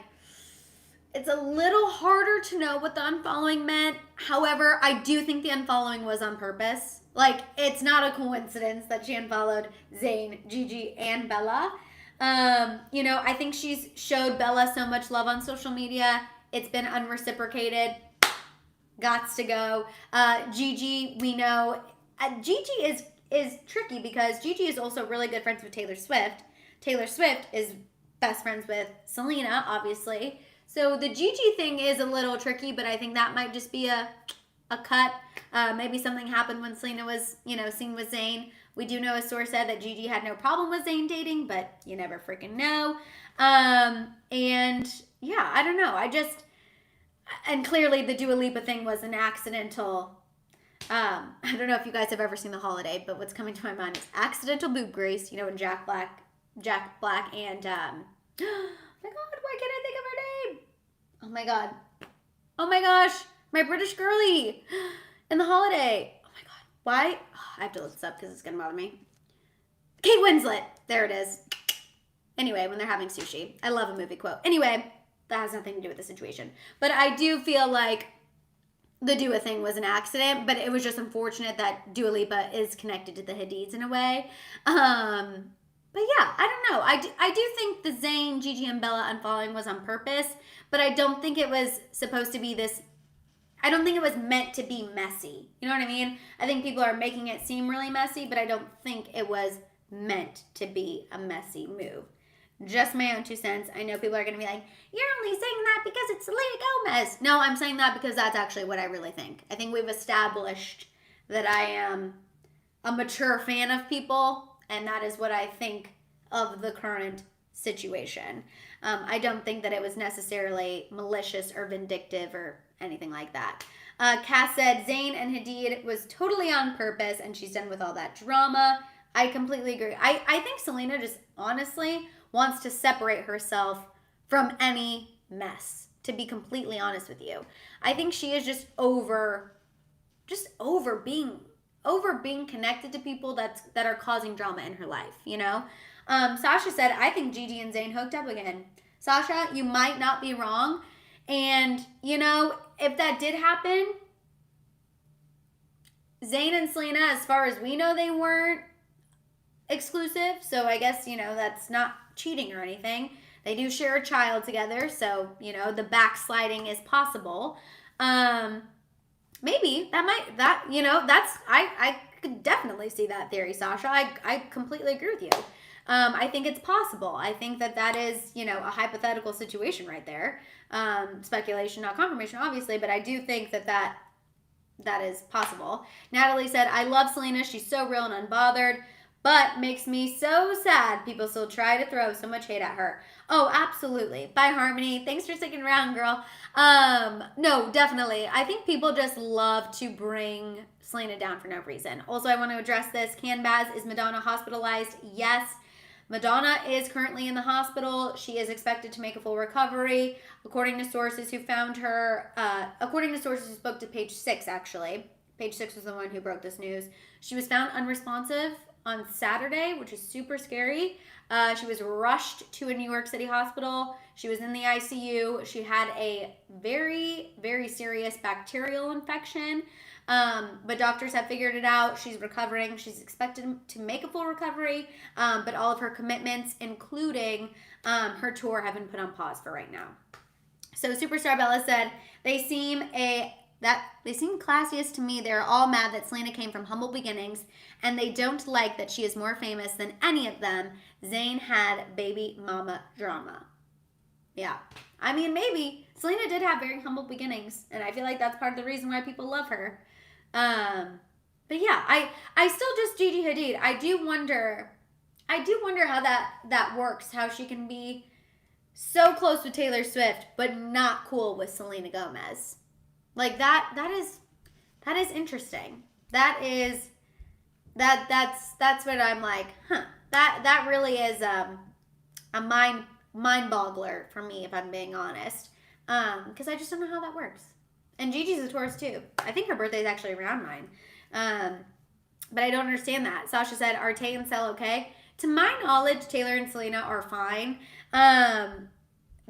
it's a little harder to know what the unfollowing meant. However, I do think the unfollowing was on purpose. Like, it's not a coincidence that she unfollowed Zayn, Gigi, and Bella. I think she's showed Bella so much love on social media. It's been unreciprocated. Gots to go. Gigi, we know. Gigi is tricky because Gigi is also really good friends with Taylor Swift. Taylor Swift is best friends with Selena, obviously. So the Gigi thing is a little tricky, but I think that might just be a cut. Maybe something happened when Selena was, seen with Zayn. We do know a source said that Gigi had no problem with Zayn dating, but you never freaking know. And yeah, I don't know. And clearly the Dua Lipa thing was an accidental, I don't know if you guys have ever seen The Holiday, but what's coming to my mind is accidental boob grease, when Jack Black and, oh my God, why can't I think of her name? Oh my gosh, my British girlie in The Holiday. Oh my God, why? Oh, I have to look this up because it's going to bother me. Kate Winslet. There it is. Anyway, when they're having sushi. I love a movie quote. Anyway, that has nothing to do with the situation. But I do feel like the Dua thing was an accident, but it was just unfortunate that Dua Lipa is connected to the Hadids in a way. But yeah, I don't know. I do think the Zayn, Gigi, and Bella unfollowing was on purpose, but I don't think it was supposed to be this. I don't think it was meant to be messy. You know what I mean? I think people are making it seem really messy, but I don't think it was meant to be a messy move. Just my own 2 cents. I know people are going to be like, you're only saying that because it's Selena Gomez. No, I'm saying that because that's actually what I really think. I think we've established that I am a mature fan of people, and that is what I think of the current situation. I don't think that it was necessarily malicious or vindictive or anything like that. Cass said, Zayn and Hadid was totally on purpose, and she's done with all that drama. I completely agree. I think Selena just honestly wants to separate herself from any mess, to be completely honest with you. I think she is just over being connected to people that are causing drama in her life, Sasha said, I think Gigi and Zayn hooked up again. Sasha, you might not be wrong. And, if that did happen, Zayn and Selena, as far as we know, they weren't exclusive. So I guess, that's not cheating or anything. They do share a child together, so, you know, the backsliding is possible. Maybe I could definitely see that theory, Sasha. I completely agree with you. I think it's possible. I think that is, you know, a hypothetical situation right there. Speculation, not confirmation, obviously, but I do think that is possible. Natalie said, I love Selena. She's so real and unbothered, but makes me so sad people still try to throw so much hate at her. Oh, absolutely. Bye, Harmony. Thanks for sticking around, girl. No, definitely. I think people just love to bring Selena down for no reason. Also, I want to address this. Canbaz, is Madonna hospitalized? Yes. Madonna is currently in the hospital. She is expected to make a full recovery. According to sources who found her, according to sources who spoke to Page 6, actually. Page 6 was the one who broke this news. She was found unresponsive on Saturday, which is super scary. She was rushed to a New York City hospital. She was in the ICU. She had a very, very serious bacterial infection. But doctors have figured it out. She's recovering. She's expected to make a full recovery. But all of her commitments, including her tour, have been put on pause for right now. So Superstar Bella said, they seem classiest to me. They're all mad that Selena came from humble beginnings, and they don't like that she is more famous than any of them. Zayn had baby mama drama. Yeah. I mean, maybe. Selena did have very humble beginnings, and I feel like that's part of the reason why people love her. But yeah, I still just Gigi Hadid. I do wonder how that works, how she can be so close with Taylor Swift, but not cool with Selena Gomez. Like that is interesting. That's what I'm like, huh. That really is a mind boggler for me, if I'm being honest. Because I just don't know how that works. And Gigi's a Taurus too. I think her birthday is actually around mine. But I don't understand that. Sasha said, are Tay and Sel okay? To my knowledge, Taylor and Selena are fine.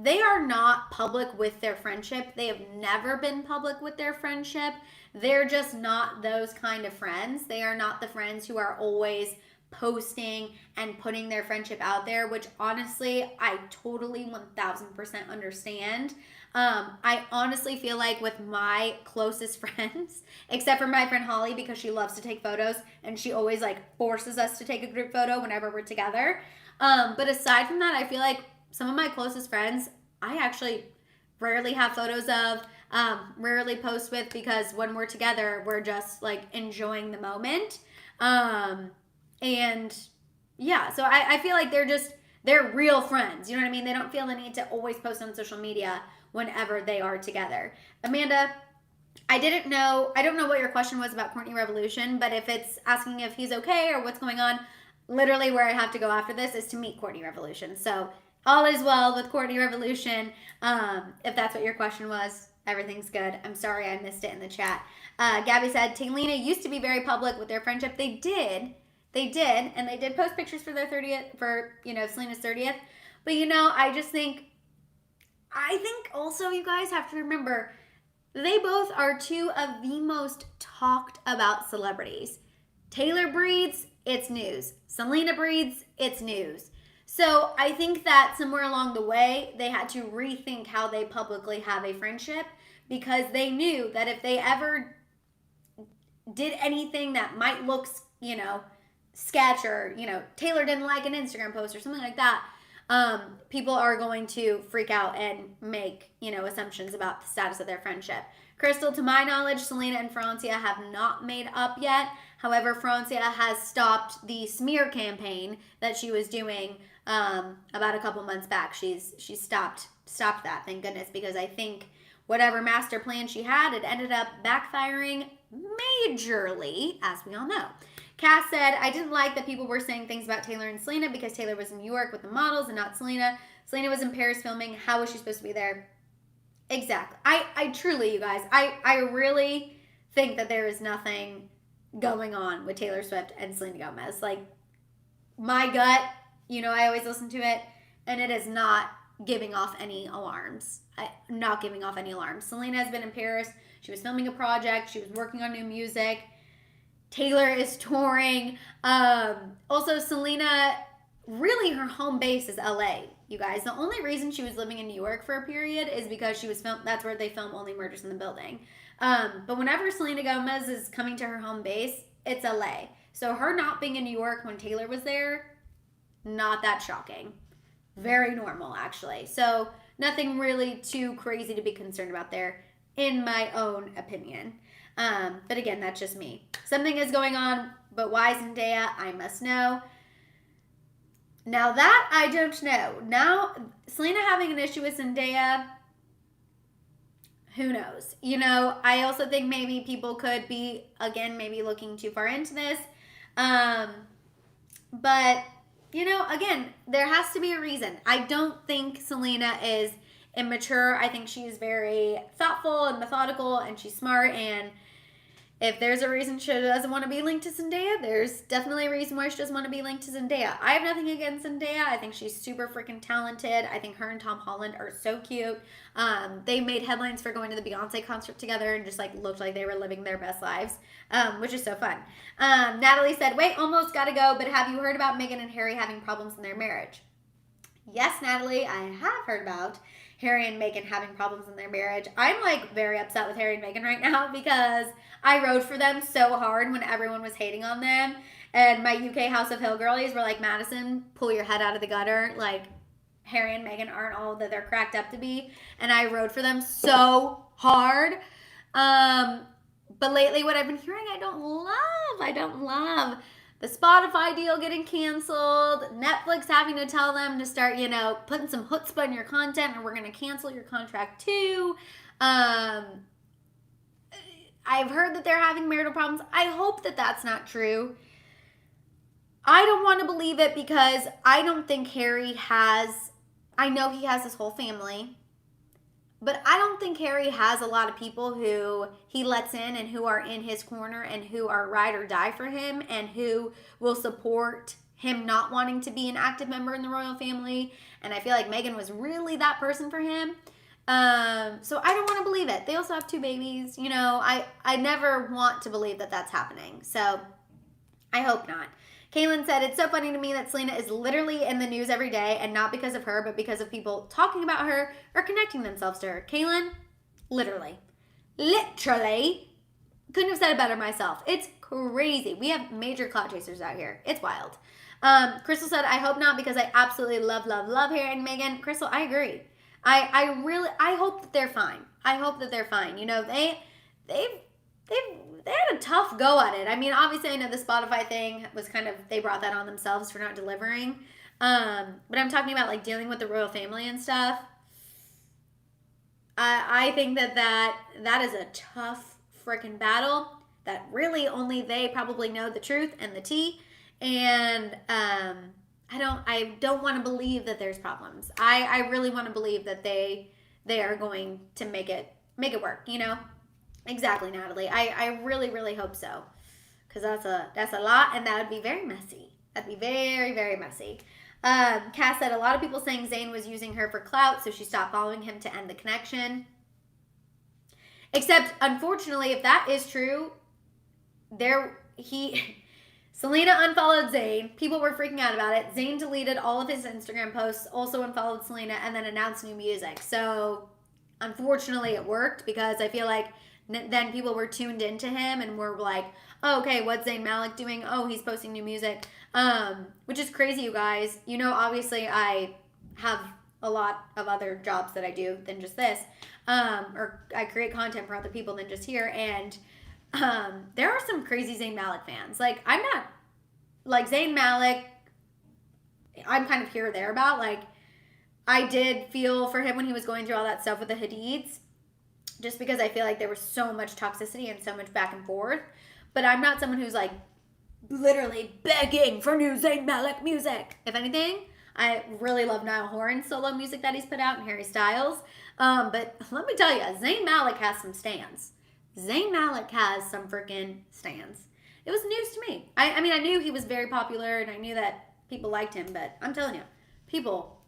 They are not public with their friendship. They have never been public with their friendship. They're just not those kind of friends. They are not the friends who are always posting and putting their friendship out there, which honestly, I totally 1000% understand. I honestly feel like with my closest friends, except for my friend Holly, because she loves to take photos and she always like forces us to take a group photo whenever we're together. But aside from that, I feel like some of my closest friends, I actually rarely have photos of, rarely post with, because when we're together, we're just like enjoying the moment. And yeah, so I feel like they're real friends. You know what I mean? They don't feel the need to always post on social media whenever they are together. Amanda, I don't know what your question was about Courtney Revolution, but if it's asking if he's okay or what's going on, literally where I have to go after this is to meet Courtney Revolution. So all is well with Courtney Revolution. If that's what your question was, everything's good. I'm sorry I missed it in the chat. Gabby said, Taylina used to be very public with their friendship. They did, and they did post pictures for their 30th, for, you know, Selena's 30th. But, you know, I think also you guys have to remember, they both are two of the most talked about celebrities. Taylor breeds, it's news. Selena breeds, it's news. So I think that somewhere along the way, they had to rethink how they publicly have a friendship, because they knew that if they ever did anything that might look, you know, sketch, or, you know, Taylor didn't like an Instagram post or something like that, people are going to freak out and make, you know, assumptions about the status of their friendship. Crystal, to my knowledge, Selena and Francia have not made up yet. However, Francia has stopped the smear campaign that she was doing about a couple months back. She's stopped that, thank goodness, because I think whatever master plan she had, it ended up backfiring majorly, as we all know. Cass said, I didn't like that people were saying things about Taylor and Selena because Taylor was in New York with the models and not Selena. Selena was in Paris filming. How was she supposed to be there? Exactly. I truly, you guys, I really think that there is nothing going on with Taylor Swift and Selena Gomez. Like, my gut, you know, I always listen to it, and it is not giving off any alarms. Not giving off any alarms. Selena has been in Paris. She was filming a project. She was working on new music. Taylor is touring. Also, Selena, really her home base is LA. you guys. The only reason she was living in New York for a period is because that's where they film Only Murders in the Building. But whenever Selena Gomez is coming to her home base, it's LA. So her not being in New York when Taylor was there, not that shocking. Very normal, actually. So nothing really too crazy to be concerned about there, in my own opinion. But again, that's just me. Something is going on, but why Zendaya? I must know. Now that I don't know. Now, Selena having an issue with Zendaya, who knows? You know, I also think maybe people could be, again, maybe looking too far into this. But, you know, again, there has to be a reason. I don't think Selena is immature. I think she's very thoughtful and methodical, and she's smart, and if there's a reason she doesn't want to be linked to Zendaya, there's definitely a reason why she doesn't want to be linked to Zendaya. I have nothing against Zendaya. I think she's super freaking talented. I think her and Tom Holland are so cute. They made headlines for going to the Beyonce concert together and just like looked like they were living their best lives, which is so fun. Natalie said, wait, almost gotta go, but have you heard about Meghan and Harry having problems in their marriage? Yes, Natalie, I have heard about Harry and Meghan having problems in their marriage. I'm like very upset with Harry and Meghan right now because I rode for them so hard when everyone was hating on them. And my UK House of Hill girlies were like, Madison, pull your head out of the gutter. Like, Harry and Meghan aren't all that they're cracked up to be. And I rode for them so hard. But lately what I've been hearing, I don't love. The Spotify deal getting canceled, Netflix having to tell them to start, you know, putting some chutzpah in your content, and we're going to cancel your contract too. I've heard that they're having marital problems. I hope that that's not true. I don't want to believe it because I don't think Harry has, I know he has his whole family, but I don't think Harry has a lot of people who he lets in and who are in his corner and who are ride or die for him and who will support him not wanting to be an active member in the royal family. And I feel like Meghan was really that person for him. So I don't want to believe it. They also have 2 babies. You know, I never want to believe that that's happening. So I hope not. Kaylin said, it's so funny to me that Selena is literally in the news every day, and not because of her, but because of people talking about her or connecting themselves to her. Kaylin, literally, couldn't have said it better myself. It's crazy. We have major clout chasers out here. It's wild. Crystal said, I hope not because I absolutely love Harry and Meghan. Crystal, I agree. I hope that they're fine. I hope that they're fine. You know, they had a tough go at it. I mean, obviously I know the Spotify thing was kind of, they brought that on themselves for not delivering. But I'm talking about like dealing with the royal family and stuff. I think that is a tough freaking battle that really only they probably know the truth and the tea. And, I don't want to believe that there's problems. I really want to believe that they are going to make it work, you know? Exactly, Natalie. I really, really hope so. Because that's a lot, and that would be very messy. That'd be very, very messy. Cass said, a lot of people saying Zayn was using her for clout, so she stopped following him to end the connection. Except, unfortunately, if that is true, Selena unfollowed Zayn. People were freaking out about it. Zayn deleted all of his Instagram posts, also unfollowed Selena, and then announced new music. So, unfortunately, it worked because I feel like then people were tuned into him and were like, oh, okay, what's Zayn Malik doing? Oh, he's posting new music. Which is crazy, you guys. You know, obviously, I have a lot of other jobs that I do than just this. Or I create content for other people than just here. And there are some crazy Zayn Malik fans. Like, I'm not, like, Zayn Malik, I'm kind of here or there about. Like, I did feel for him when he was going through all that stuff with the Hadids, just because I feel like there was so much toxicity and so much back and forth. But I'm not someone who's, like, literally begging for new Zayn Malik music. If anything, I really love Niall Horan's solo music that he's put out and Harry Styles. But let me tell you, Zayn Malik has some stands. Zayn Malik has some freaking stands. It was news to me. I mean, I knew he was very popular and I knew that people liked him, but I'm telling you, people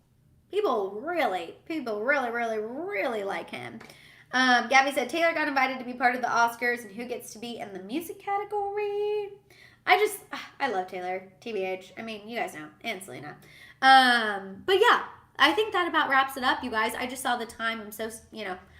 really like him. Gabby said, Taylor got invited to be part of the Oscars, and who gets to be in the music category? I love Taylor, TBH. I mean, you guys know, and Selena. But yeah, I think that about wraps it up, you guys. I just saw the time. I'm so,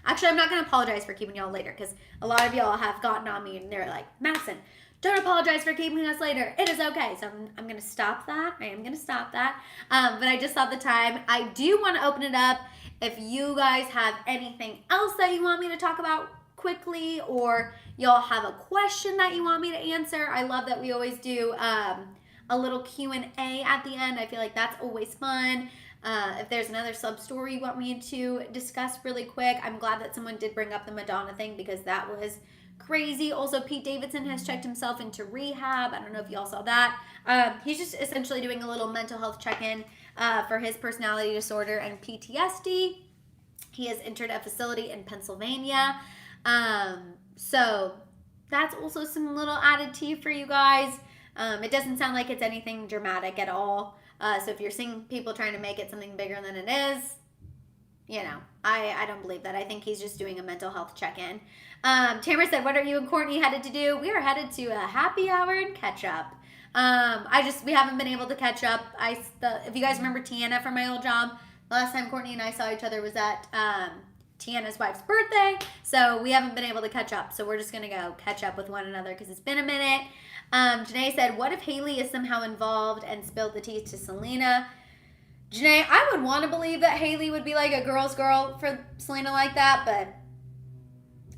actually, I'm not going to apologize for keeping y'all later because a lot of y'all have gotten on me and they're like, Madison, don't apologize for keeping us later. It is okay. So I'm going to stop that. I am going to stop that. But I just saw the time. I do want to open it up. If you guys have anything else that you want me to talk about quickly, or y'all have a question that you want me to answer, I love that we always do a little Q&A at the end. I feel like that's always fun. If there's another sub story you want me to discuss really quick, I'm glad that someone did bring up the Madonna thing because that was crazy. Also, Pete Davidson has checked himself into rehab. I don't know if y'all saw that. He's just essentially doing a little mental health check-in for his personality disorder and PTSD. He has entered a facility in Pennsylvania. So that's also some little added tea for you guys. It doesn't sound like it's anything dramatic at all. So if you're seeing people trying to make it something bigger than it is, I don't believe that. I think he's just doing a mental health check-in. Tamara said, what are you and Courtney headed to do? We are headed to a happy hour and catch up. We haven't been able to catch up. If you guys remember Tiana from my old job, the last time Courtney and I saw each other was at Tiana's wife's birthday. So we haven't been able to catch up. So we're just going to go catch up with one another because it's been a minute. Janae said, what if Haley is somehow involved and spilled the tea to Selena? Janae, I would want to believe that Haley would be like a girl's girl for Selena like that, but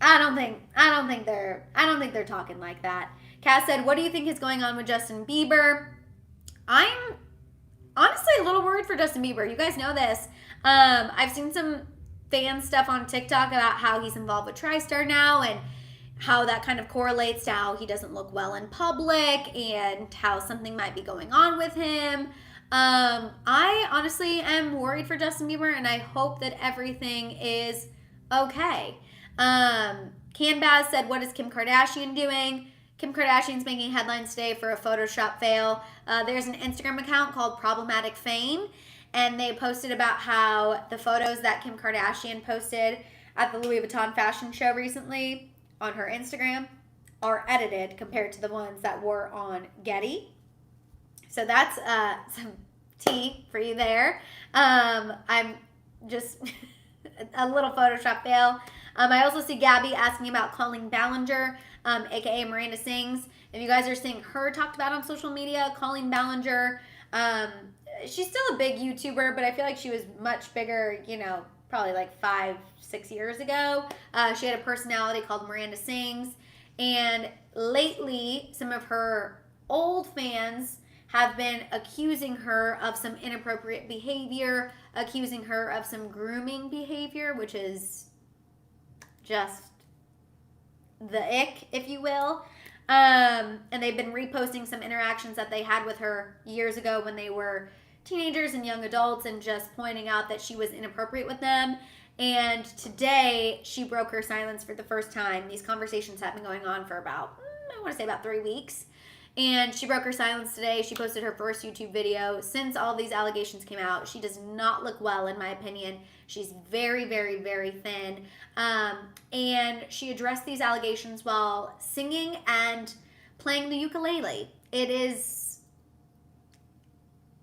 I don't think they're talking like that. Cass said, what do you think is going on with Justin Bieber? I'm honestly a little worried for Justin Bieber. You guys know this. I've seen some fan stuff on TikTok about how he's involved with TriStar now and how that kind of correlates to how he doesn't look well in public and how something might be going on with him. I honestly am worried for Justin Bieber and I hope that everything is okay. Canbaz said, what is Kim Kardashian doing? Kim Kardashian's making headlines today for a Photoshop fail. There's an Instagram account called Problematic Fame, and they posted about how the photos that Kim Kardashian posted at the Louis Vuitton fashion show recently on her Instagram are edited compared to the ones that were on Getty. So that's some tea for you there. I'm just a little Photoshop fail. I also see Gabby asking about Colleen Ballinger, aka Miranda Sings. If you guys are seeing her talked about on social media, Colleen Ballinger, she's still a big YouTuber, but I feel like she was much bigger, probably like 5-6 years ago. She had a personality called Miranda Sings, and lately some of her old fans have been accusing her of some inappropriate behavior, accusing her of some grooming behavior, which is just the ick, if you will. And they've been reposting some interactions that they had with her years ago when they were teenagers and young adults and just pointing out that she was inappropriate with them. And today, she broke her silence for the first time. These conversations have been going on for about 3 weeks. And she broke her silence today. She posted her first YouTube video since all these allegations came out. She does not look well, in my opinion. She's very, very, very thin. And she addressed these allegations while singing and playing the ukulele. It's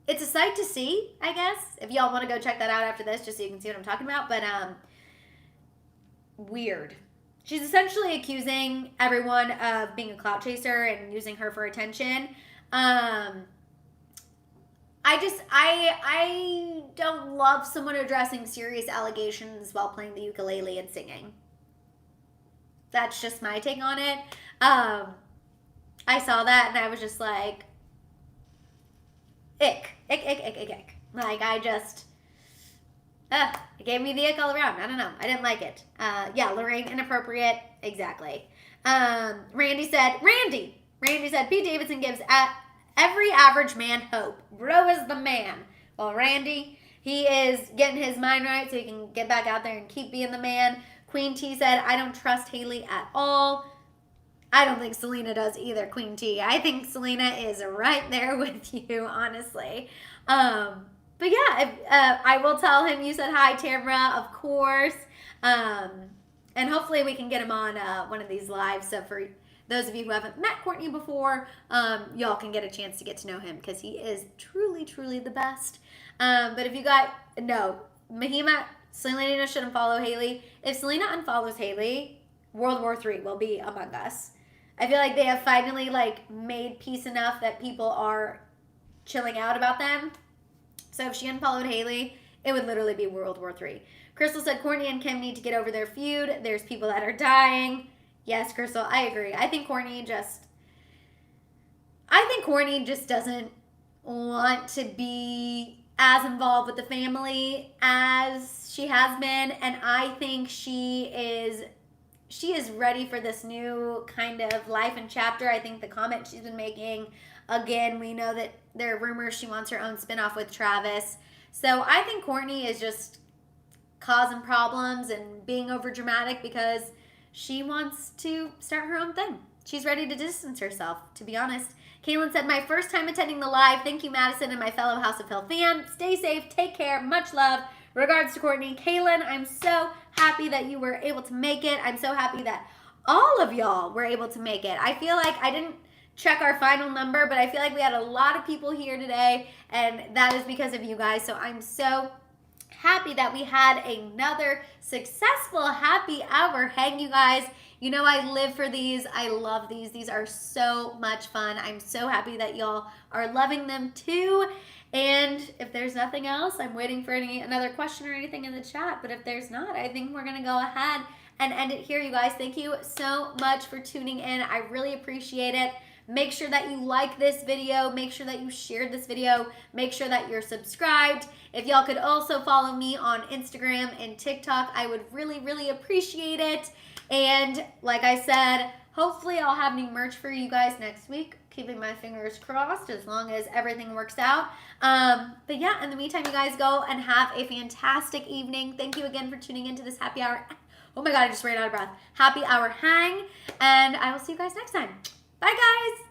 a sight to see, I guess. If y'all want to go check that out after this, just so you can see what I'm talking about. But weird. She's essentially accusing everyone of being a clout chaser and using her for attention. I don't love someone addressing serious allegations while playing the ukulele and singing. That's just my take on it. I saw that and I was just like, ick. Like, it gave me the ick all around. I don't know. I didn't like it. Yeah, Lorraine, inappropriate. Exactly. Randy said, Pete Davidson gives every average man hope. Bro is the man. Well, Randy, he is getting his mind right so he can get back out there and keep being the man. Queen T said, I don't trust Haley at all. I don't think Selena does either, Queen T. I think Selena is right there with you, honestly. But yeah, I will tell him you said hi, Tamara, of course. And hopefully we can get him on one of these lives. So for those of you who haven't met Courtney before, y'all can get a chance to get to know him because he is truly, truly the best. But if you got, no, Mahima, Selena shouldn't follow Haley. If Selena unfollows Haley, World War III will be among us. I feel like they have finally like made peace enough that people are chilling out about them. So if she unfollowed Haley, it would literally be World War III. Crystal said Courtney and Kim need to get over their feud. There's people that are dying. Yes, Crystal, I agree. I think Courtney just doesn't want to be as involved with the family as she has been, and I think she is ready for this new kind of life and chapter. I think the comment she's been making, again, we know that there are rumors she wants her own spinoff with Travis. So I think Courtney is just causing problems and being over dramatic because she wants to start her own thing. She's ready to distance herself, to be honest. Kaylin said, my first time attending the live. Thank you, Madison, and my fellow House of Hill fan. Stay safe. Take care. Much love. Regards to Courtney. Kaylin, I'm so happy that you were able to make it. I'm so happy that all of y'all were able to make it. I feel like I didn't check our final number, but I feel like we had a lot of people here today, and that is because of you guys. So I'm so happy that we had another successful happy hour hang, you guys. You know I live for these. I love these. These are so much fun. I'm so happy that y'all are loving them too. And if there's nothing else, I'm waiting for another question or anything in the chat. But if there's not, I think we're going to go ahead and end it here, you guys. Thank you so much for tuning in. I really appreciate it. Make sure that you like this video. Make sure that you shared this video. Make sure that you're subscribed. If y'all could also follow me on Instagram and TikTok, I would really, really appreciate it. And like I said, hopefully I'll have new merch for you guys next week. Keeping my fingers crossed as long as everything works out. But yeah, in the meantime, you guys go and have a fantastic evening. Thank you again for tuning into this happy hour. Oh my God, I just ran out of breath. Happy hour hang. And I will see you guys next time. Bye, guys.